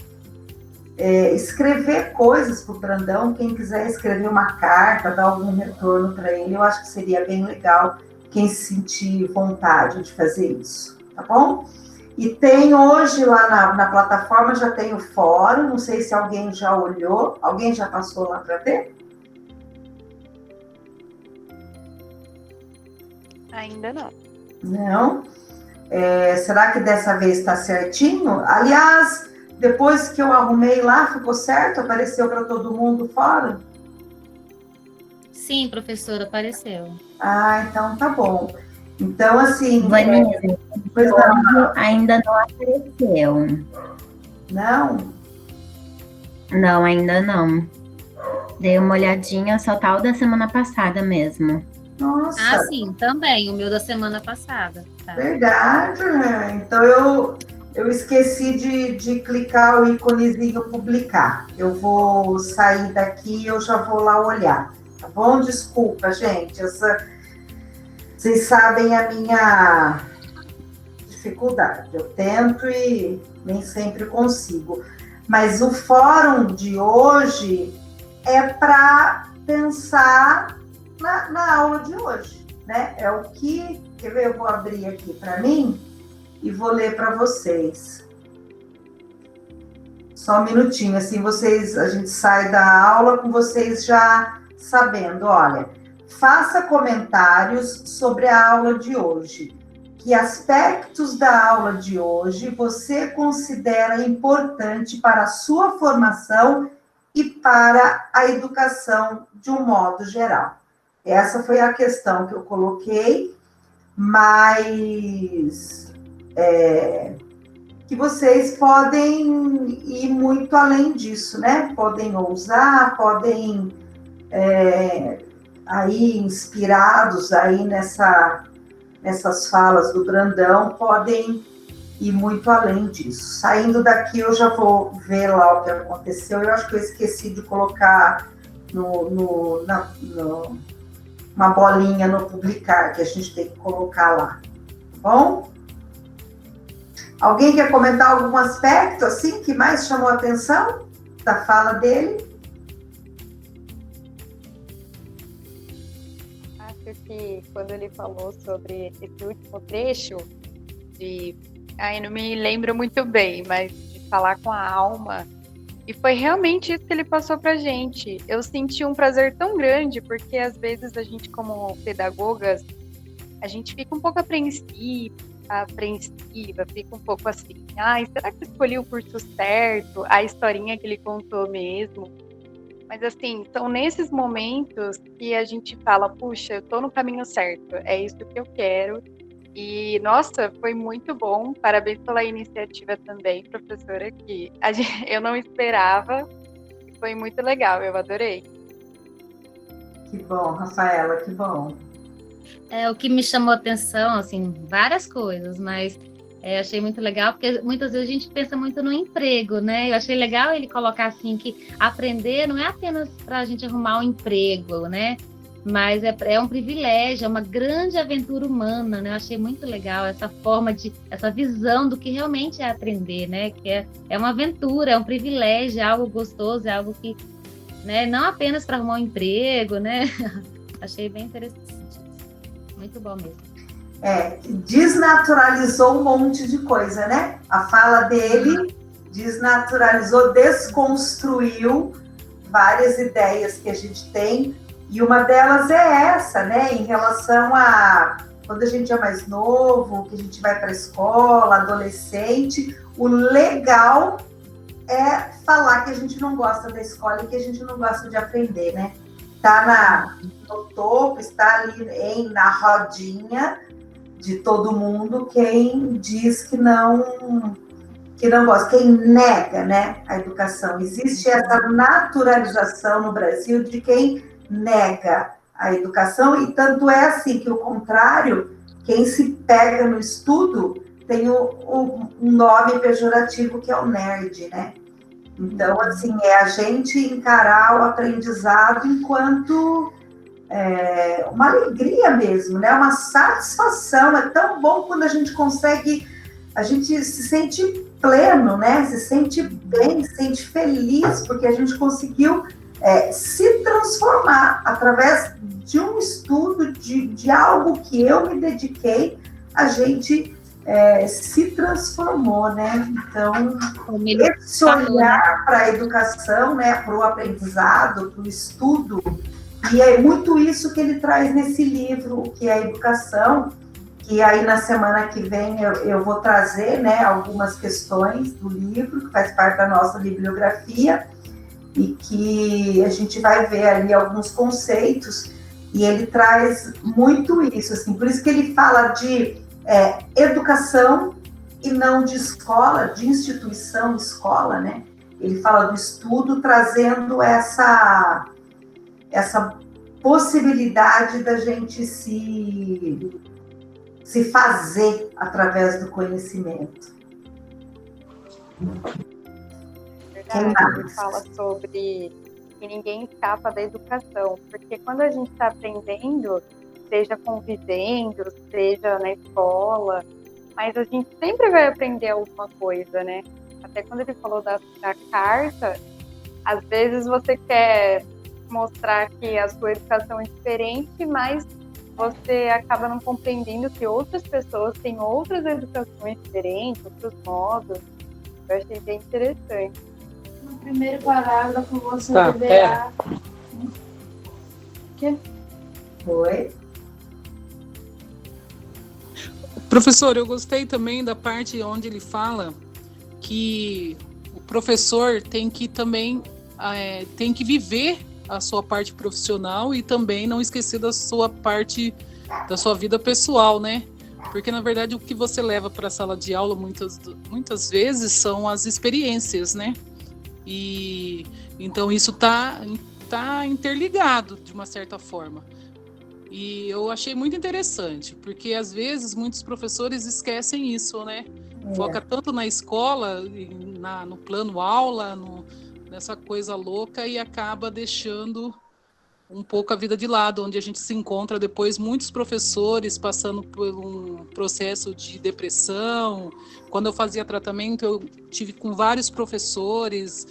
escrever coisas para o Brandão. Quem quiser escrever uma carta, dar algum retorno para ele, eu acho que seria bem legal quem sentir vontade de fazer isso, tá bom? E tem hoje lá na plataforma, já tem o fórum, não sei se alguém já olhou, alguém já passou lá para ver? Ainda não. Não? Será que dessa vez está certinho? Aliás, depois que eu arrumei lá, ficou certo? Apareceu para todo mundo o fórum? Sim, professora, apareceu. Ah, então tá bom. Então, assim... Vanessa, ainda não apareceu. Não? Não, ainda não. Dei uma olhadinha, só tá o da semana passada mesmo. Nossa. Ah, sim, também, o meu da semana passada. Tá. Verdade, né? Então eu esqueci de clicar o íconezinho publicar. Eu vou sair daqui e eu já vou lá olhar. Tá bom? Desculpa, gente. Vocês sabem a minha dificuldade. Eu tento e nem sempre consigo. Mas o fórum de hoje é para pensar na aula de hoje, né? É o que... Quer ver? Eu vou abrir aqui para mim e vou ler para vocês. Só um minutinho, assim a gente sai da aula com vocês já sabendo. Olha, faça comentários sobre a aula de hoje. que aspectos da aula de hoje você considera importante para a sua formação e para a educação de um modo geral? Essa foi a questão que eu coloquei, mas que vocês podem ir muito além disso, né? Podem ousar, podem aí inspirados aí nessas falas do Brandão, podem ir muito além disso. Saindo daqui, eu já vou ver lá o que aconteceu. Eu acho que eu esqueci de colocar uma bolinha no publicar, que a gente tem que colocar lá. Tá bom? Alguém quer comentar algum aspecto assim que mais chamou a atenção da fala dele? Acho que quando ele falou sobre esse último trecho, não me lembro muito bem, mas de falar com a alma, e foi realmente isso que ele passou pra gente. Eu senti um prazer tão grande, porque às vezes a gente, como pedagogas, a gente fica um pouco apreensiva, fica um pouco assim, será que eu escolhi o curso certo? A historinha que ele contou mesmo. Mas assim, são nesses momentos que a gente fala, puxa, eu tô no caminho certo, é isso que eu quero. E, nossa, foi muito bom, parabéns pela iniciativa também, professora, que eu não esperava, foi muito legal, eu adorei. Que bom, Rafaela, que bom. O que me chamou a atenção, assim, várias coisas, mas achei muito legal, porque muitas vezes a gente pensa muito no emprego, né? Eu achei legal ele colocar assim, que aprender não é apenas para a gente arrumar um emprego, né? Mas é um privilégio, é uma grande aventura humana, né? Eu achei muito legal essa forma essa visão do que realmente é aprender, né? Que é uma aventura, é um privilégio, é algo gostoso, é algo que, né? Não apenas para arrumar um emprego, né? Achei bem interessante. Muito bom mesmo. Desnaturalizou um monte de coisa, né? A fala dele desnaturalizou, desconstruiu várias ideias que a gente tem, e uma delas é essa, né? Em relação a quando a gente é mais novo, que a gente vai para a escola, adolescente, o legal é falar que a gente não gosta da escola e que a gente não gosta de aprender, né? Está no topo, está ali na rodinha de todo mundo quem diz que não gosta, quem nega, né, a educação. Existe essa naturalização no Brasil de quem nega a educação, e tanto é assim que o contrário, quem se pega no estudo tem um nome pejorativo que é o nerd, né? Então, assim, é a gente encarar o aprendizado enquanto uma alegria mesmo, né? Uma satisfação. É tão bom quando a gente consegue, a gente se sente pleno, né? Se sente bem, se sente feliz, porque a gente conseguiu se transformar através de um estudo, de algo que eu me dediquei, a gente se transformou, né? Então, esse olhar para a educação, né, para o aprendizado, para o estudo, e é muito isso que ele traz nesse livro, que é a educação, que aí na semana que vem eu vou trazer, né, algumas questões do livro, que faz parte da nossa bibliografia, e que a gente vai ver ali alguns conceitos, e ele traz muito isso, assim, por isso que ele fala de educação e não de escola, de instituição, escola, né? Ele fala do estudo, trazendo essa possibilidade da gente se fazer através do conhecimento. Verdade, ele fala sobre que ninguém escapa da educação, porque quando a gente está aprendendo, seja convivendo, seja na escola, mas a gente sempre vai aprender alguma coisa, né? Até quando ele falou da carta, às vezes você quer mostrar que a sua educação é diferente, mas você acaba não compreendendo que outras pessoas têm outras educações diferentes, outros modos. Eu achei bem interessante. No primeiro parágrafo você deverá... Oi? Professor, eu gostei também da parte onde ele fala que o professor tem que também tem que viver a sua parte profissional e também não esquecer da sua parte, da sua vida pessoal, né? Porque, na verdade, o que você leva para a sala de aula muitas vezes são as experiências, né? E então isso tá interligado de uma certa forma. E eu achei muito interessante, porque às vezes muitos professores esquecem isso, né? Foca tanto na escola, no plano aula, nessa coisa louca, e acaba deixando um pouco a vida de lado, onde a gente se encontra depois muitos professores passando por um processo de depressão. Quando eu fazia tratamento, eu tive com vários professores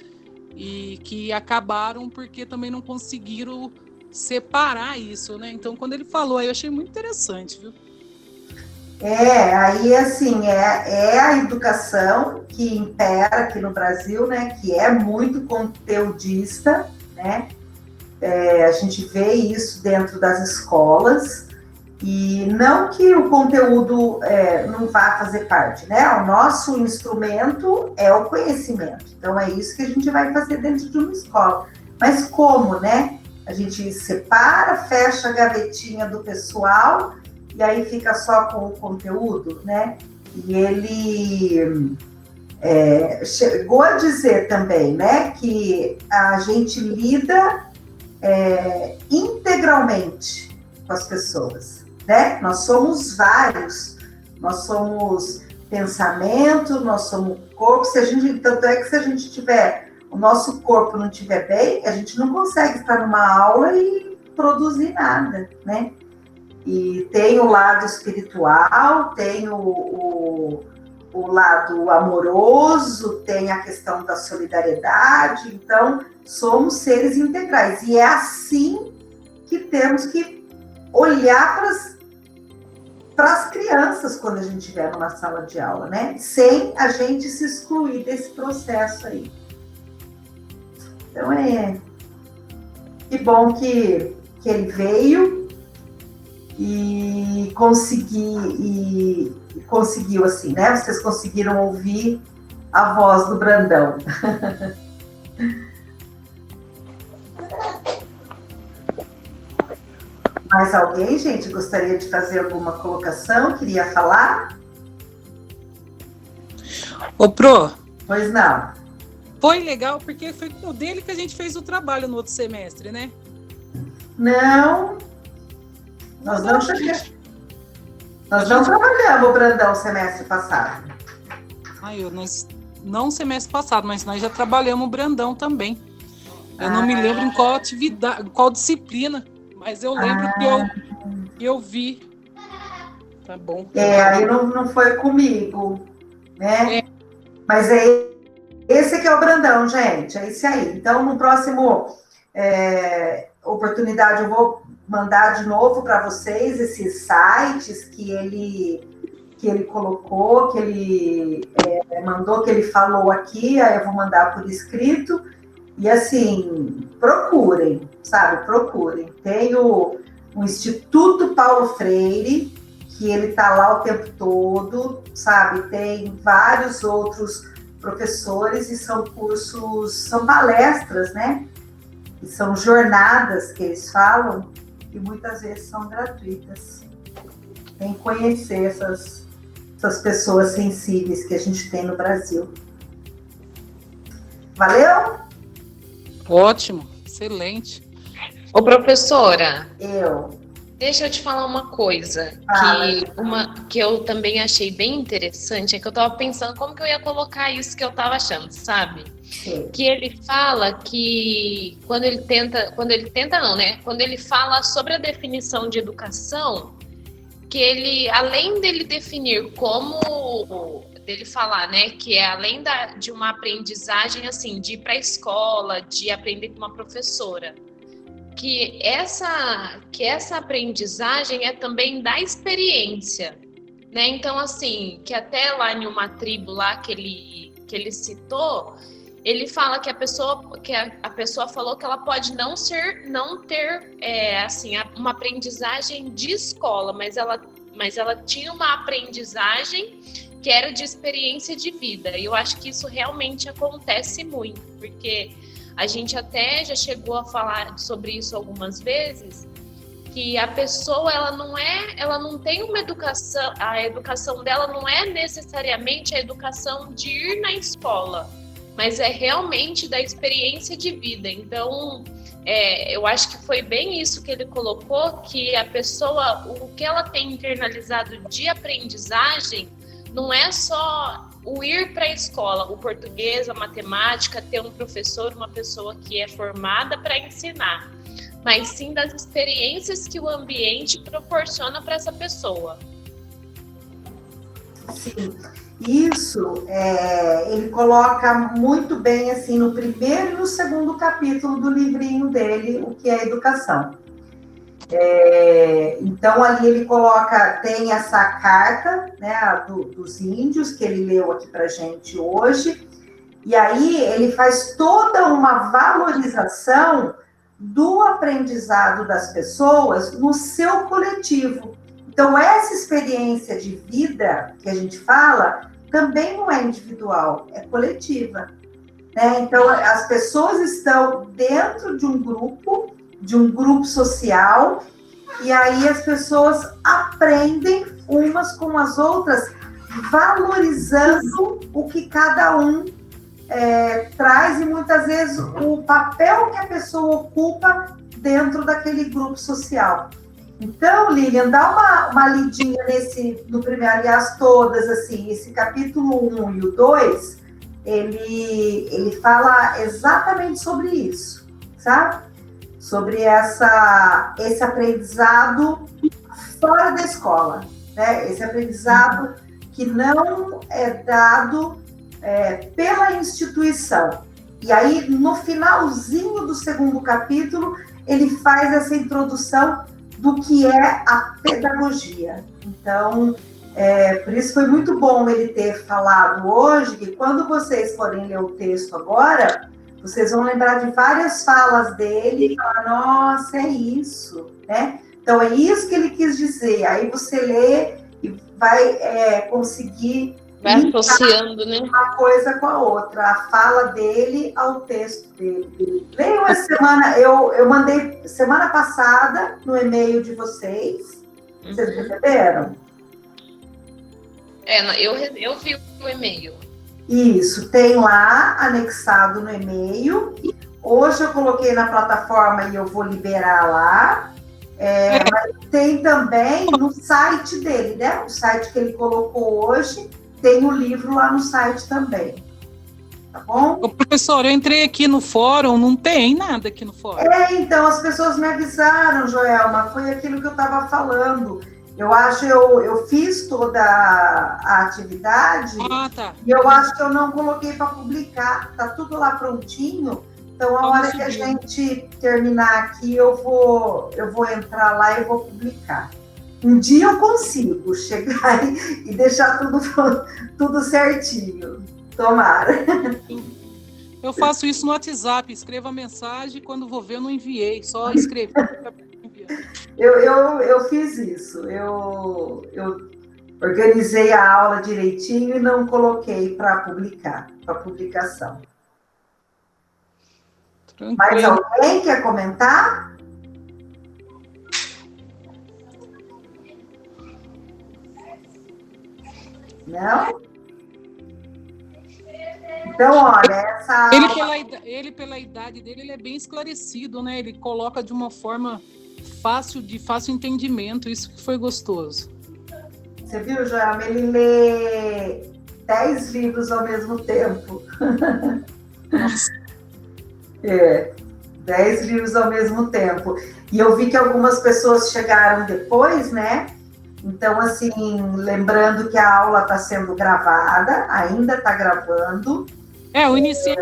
e que acabaram porque também não conseguiram separar isso, né? Então, quando ele falou, aí eu achei muito interessante, viu? Aí assim, é a educação que impera aqui no Brasil, né? Que é muito conteudista, né? A gente vê isso dentro das escolas, e não que o conteúdo não vá fazer parte, né? O nosso instrumento é o conhecimento, então é isso que a gente vai fazer dentro de uma escola. Mas como, né? A gente separa, fecha a gavetinha do pessoal, e aí fica só com o conteúdo, né? E ele chegou a dizer também, né? Que a gente lida integralmente com as pessoas, né? Nós somos vários, nós somos pensamento, nós somos corpo. Tanto é que se a gente tiver, o nosso corpo não estiver bem, a gente não consegue estar numa aula e produzir nada, né? E tem o lado espiritual, tem o lado amoroso, tem a questão da solidariedade. Então, somos seres integrais. E é assim que temos que olhar para as crianças quando a gente estiver numa sala de aula, né? Sem a gente se excluir desse processo aí. Então, que bom que ele veio e conseguiu assim, né? Vocês conseguiram ouvir a voz do Brandão. Mais alguém, gente, gostaria de fazer alguma colocação? Queria falar? Ô, Pro. Pois não. Foi legal, porque foi o dele que a gente fez o trabalho no outro semestre, né? Não. Nós não trabalhamos o Brandão semestre passado. Não semestre passado, mas nós já trabalhamos o Brandão também. Eu não me lembro em qual atividade, em qual disciplina, mas eu lembro que eu vi. Tá bom. Aí não foi comigo, né? Mas esse que é o Brandão, gente, é esse aí. Então, no próximo oportunidade, eu vou mandar de novo para vocês esses sites que ele colocou, que ele mandou, que ele falou aqui. Aí eu vou mandar por escrito. E assim, procurem, sabe? Procurem. Tem o Instituto Paulo Freire, que ele está lá o tempo todo, sabe? Tem vários outros professores, e são cursos, são palestras, né? E são jornadas que eles falam, e muitas vezes são gratuitas. Tem que conhecer essas pessoas sensíveis que a gente tem no Brasil. Valeu? Ótimo, excelente. Ô, professora. Deixa eu te falar uma coisa, que eu também achei bem interessante, é que eu tava pensando como que eu ia colocar isso que eu tava achando, sabe? Sim. Que ele fala que quando ele fala sobre a definição de educação, que ele, além dele definir dele falar, né, que é além de uma aprendizagem, assim, de ir para a escola, de aprender com uma professora, que essa aprendizagem é também da experiência, né? Então, assim, que até lá em uma tribo lá que ele citou, ele fala que a pessoa falou que ela pode não ter assim, uma aprendizagem de escola, mas mas ela tinha uma aprendizagem que era de experiência de vida. E eu acho que isso realmente acontece muito, porque a gente até já chegou a falar sobre isso algumas vezes, que a pessoa ela não tem uma educação, a educação dela não é necessariamente a educação de ir na escola, mas é realmente da experiência de vida. Então, eu acho que foi bem isso que ele colocou, que a pessoa, o que ela tem internalizado de aprendizagem, não é só o ir para a escola, o português, a matemática, ter um professor, uma pessoa que é formada para ensinar, mas sim das experiências que o ambiente proporciona para essa pessoa. Sim, isso ele coloca muito bem assim no primeiro e no segundo capítulo do livrinho dele, O que é Educação. Então, ali ele coloca, tem essa carta, né, dos índios, que ele leu aqui para a gente hoje, e aí ele faz toda uma valorização do aprendizado das pessoas no seu coletivo. Então, essa experiência de vida que a gente fala, também não é individual, é coletiva, né? Então, as pessoas estão dentro de um grupo social, e aí as pessoas aprendem umas com as outras, valorizando o que cada um traz, e muitas vezes o papel que a pessoa ocupa dentro daquele grupo social. Então, Lilian, dá uma lidinha no primeiro, aliás, todas, assim, esse capítulo 1 e o 2, ele fala exatamente sobre isso, sabe? Sobre esse aprendizado fora da escola, né? Esse aprendizado que não é dado pela instituição. E aí, no finalzinho do segundo capítulo, ele faz essa introdução do que é a pedagogia. Então, por isso foi muito bom ele ter falado hoje, que quando vocês forem ler o texto agora, vocês vão lembrar de várias falas dele e falar, nossa, é isso, né? Então, é isso que ele quis dizer. Aí você lê e vai conseguir... Vai associando, né? Uma coisa com a outra, a fala dele ao texto dele. Leiam essa semana, eu mandei semana passada no e-mail de vocês. Vocês receberam? Eu vi o e-mail. Isso, tem lá anexado no e-mail. Hoje eu coloquei na plataforma e eu vou liberar lá. Mas tem também no site dele, né? O site que ele colocou hoje, tem o livro lá no site também. Tá bom? Ô, professor, eu entrei aqui no fórum, não tem nada aqui no fórum. Então as pessoas me avisaram, Joelma, foi aquilo que eu estava falando. Eu fiz toda a atividade, tá. E eu acho que eu não coloquei para publicar, tá tudo lá prontinho. Então, a hora que a gente terminar aqui, eu vou entrar lá e vou publicar. Um dia eu consigo chegar e deixar tudo certinho. Tomara. Eu faço isso no WhatsApp, escrevo a mensagem, quando vou ver eu não enviei, só escrevi. Eu fiz isso, eu organizei a aula direitinho e não coloquei para publicação. Tranquilo. Mais alguém quer comentar? Não? Então, olha, essa... Ele, pela idade dele, ele é bem esclarecido, né? Ele coloca de uma forma de fácil entendimento, isso que foi gostoso. Você viu, Joelma? Ele lê 10 livros ao mesmo tempo. Nossa. 10 livros ao mesmo tempo. E eu vi que algumas pessoas chegaram depois, né? Então, assim, lembrando que a aula está sendo gravada, ainda está gravando. Eu iniciei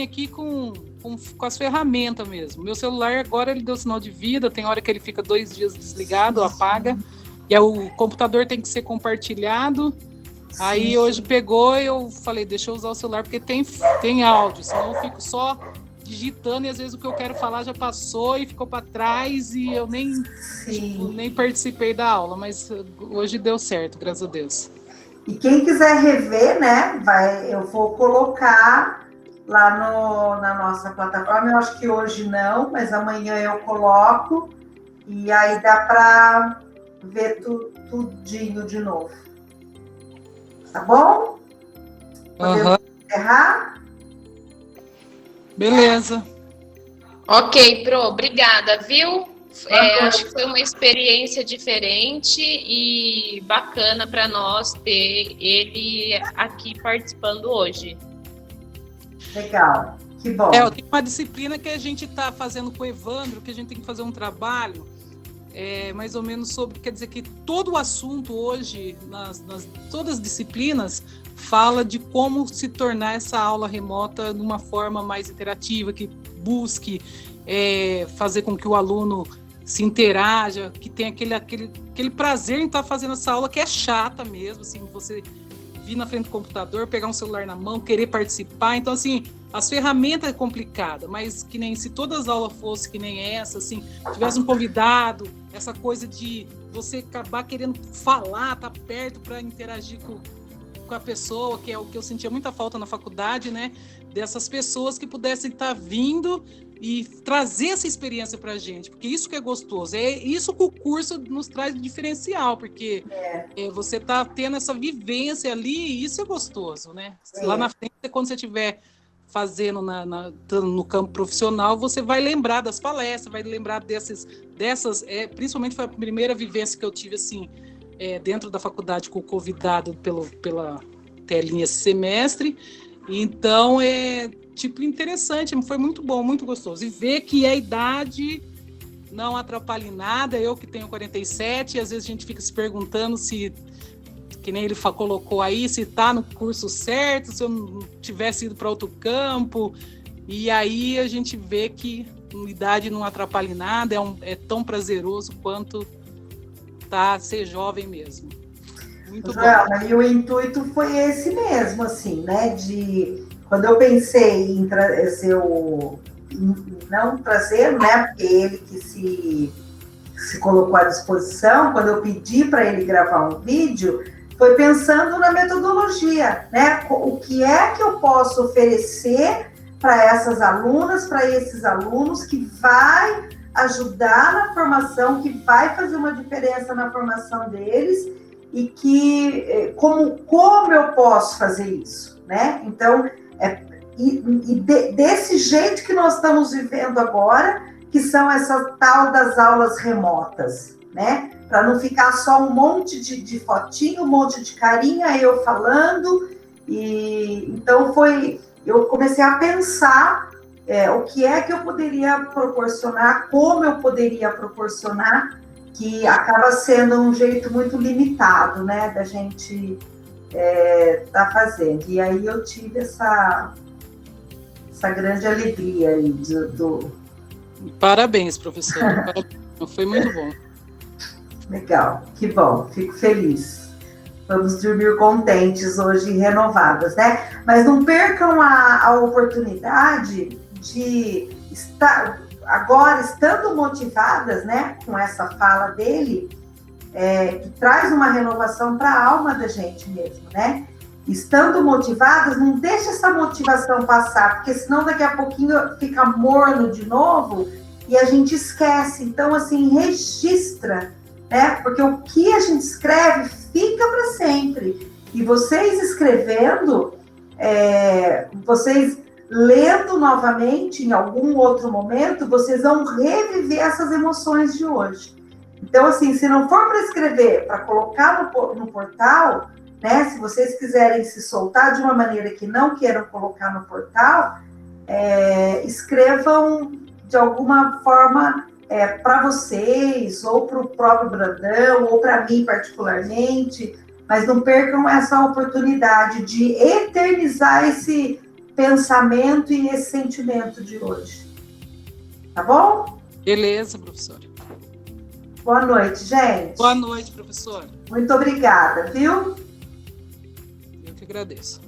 aqui com as ferramentas mesmo. Meu celular agora ele deu sinal de vida, tem hora que ele fica 2 dias desligado, apaga. E aí o computador tem que ser compartilhado. Sim. Aí hoje pegou e eu falei, deixa eu usar o celular porque tem áudio, senão eu fico só digitando e às vezes o que eu quero falar já passou e ficou para trás e eu nem participei da aula, mas hoje deu certo, graças a Deus. E quem quiser rever, né, eu vou colocar lá na nossa plataforma. Eu acho que hoje não, mas amanhã eu coloco e aí dá para ver tudinho de novo. Tá bom? Podemos encerrar? Beleza. Ok, Pro, obrigada, viu? Acho que foi uma experiência diferente e bacana para nós ter ele aqui participando hoje. Legal, que bom. Tem uma disciplina que a gente está fazendo com o Evandro, que a gente tem que fazer um trabalho mais ou menos sobre, quer dizer que todo o assunto hoje, todas as disciplinas, fala de como se tornar essa aula remota de uma forma mais interativa, que busque fazer com que o aluno se interaja, que tenha aquele prazer em estar fazendo essa aula, que é chata mesmo, assim, você vir na frente do computador, pegar um celular na mão, querer participar. Então, assim, as ferramentas é complicada, mas que nem se todas as aulas fossem que nem essa, assim, tivesse um convidado, essa coisa de você acabar querendo falar, estar perto para interagir com a pessoa, que é o que eu sentia muita falta na faculdade, né? Dessas pessoas que pudessem estar vindo e trazer essa experiência para a gente, porque isso que é gostoso, é isso que o curso nos traz de diferencial, porque você está tendo essa vivência ali e isso é gostoso, né? Lá na frente, quando você estiver fazendo no campo profissional, você vai lembrar das palestras, vai lembrar dessas principalmente foi a primeira vivência que eu tive, assim, dentro da faculdade, com o convidado pela telinha esse semestre. Então, interessante, foi muito bom, muito gostoso. E ver que a idade não atrapalha em nada, eu que tenho 47, às vezes a gente fica se perguntando se, que nem ele colocou aí, se está no curso certo, se eu não tivesse ido para outro campo. E aí a gente vê que a idade não atrapalha em nada, é tão prazeroso quanto ser jovem mesmo. Muito bom. E o intuito foi esse mesmo, assim, né? Quando eu pensei em trazer não trazer, né? Porque ele que se colocou à disposição, quando eu pedi para ele gravar um vídeo, foi pensando na metodologia, né? O que é que eu posso oferecer para essas alunas, para esses alunos, que vai ajudar na formação, que vai fazer uma diferença na formação deles, e que como eu posso fazer isso, né? Então, desse jeito que nós estamos vivendo agora, que são essa tal das aulas remotas, né? Para não ficar só um monte de fotinho, um monte de carinha, eu falando. E então eu comecei a pensar o que é que eu poderia proporcionar, como eu poderia proporcionar, que acaba sendo um jeito muito limitado, né, da gente tá fazendo. E aí eu tive essa grande alegria aí do... Parabéns, professora. Foi muito bom. Legal, que bom, fico feliz. Vamos dormir contentes hoje e renovadas, né? Mas não percam a oportunidade de estar... Agora, estando motivadas, né, com essa fala dele, que traz uma renovação para a alma da gente mesmo, né? Estando motivadas, não deixa essa motivação passar, porque senão daqui a pouquinho fica morno de novo e a gente esquece. Então, assim, registra, né? Porque o que a gente escreve fica para sempre. E vocês escrevendo, vocês lendo novamente em algum outro momento, vocês vão reviver essas emoções de hoje. Então, assim, se não for para escrever, para colocar no portal, né, se vocês quiserem se soltar de uma maneira que não queiram colocar no portal, escrevam de alguma forma para vocês, ou para o próprio Brandão, ou para mim particularmente, mas não percam essa oportunidade de eternizar esse pensamento e esse sentimento de hoje. Tá bom? Beleza, professora. Boa noite, gente. Boa noite, professora. Muito obrigada, viu? Eu que agradeço.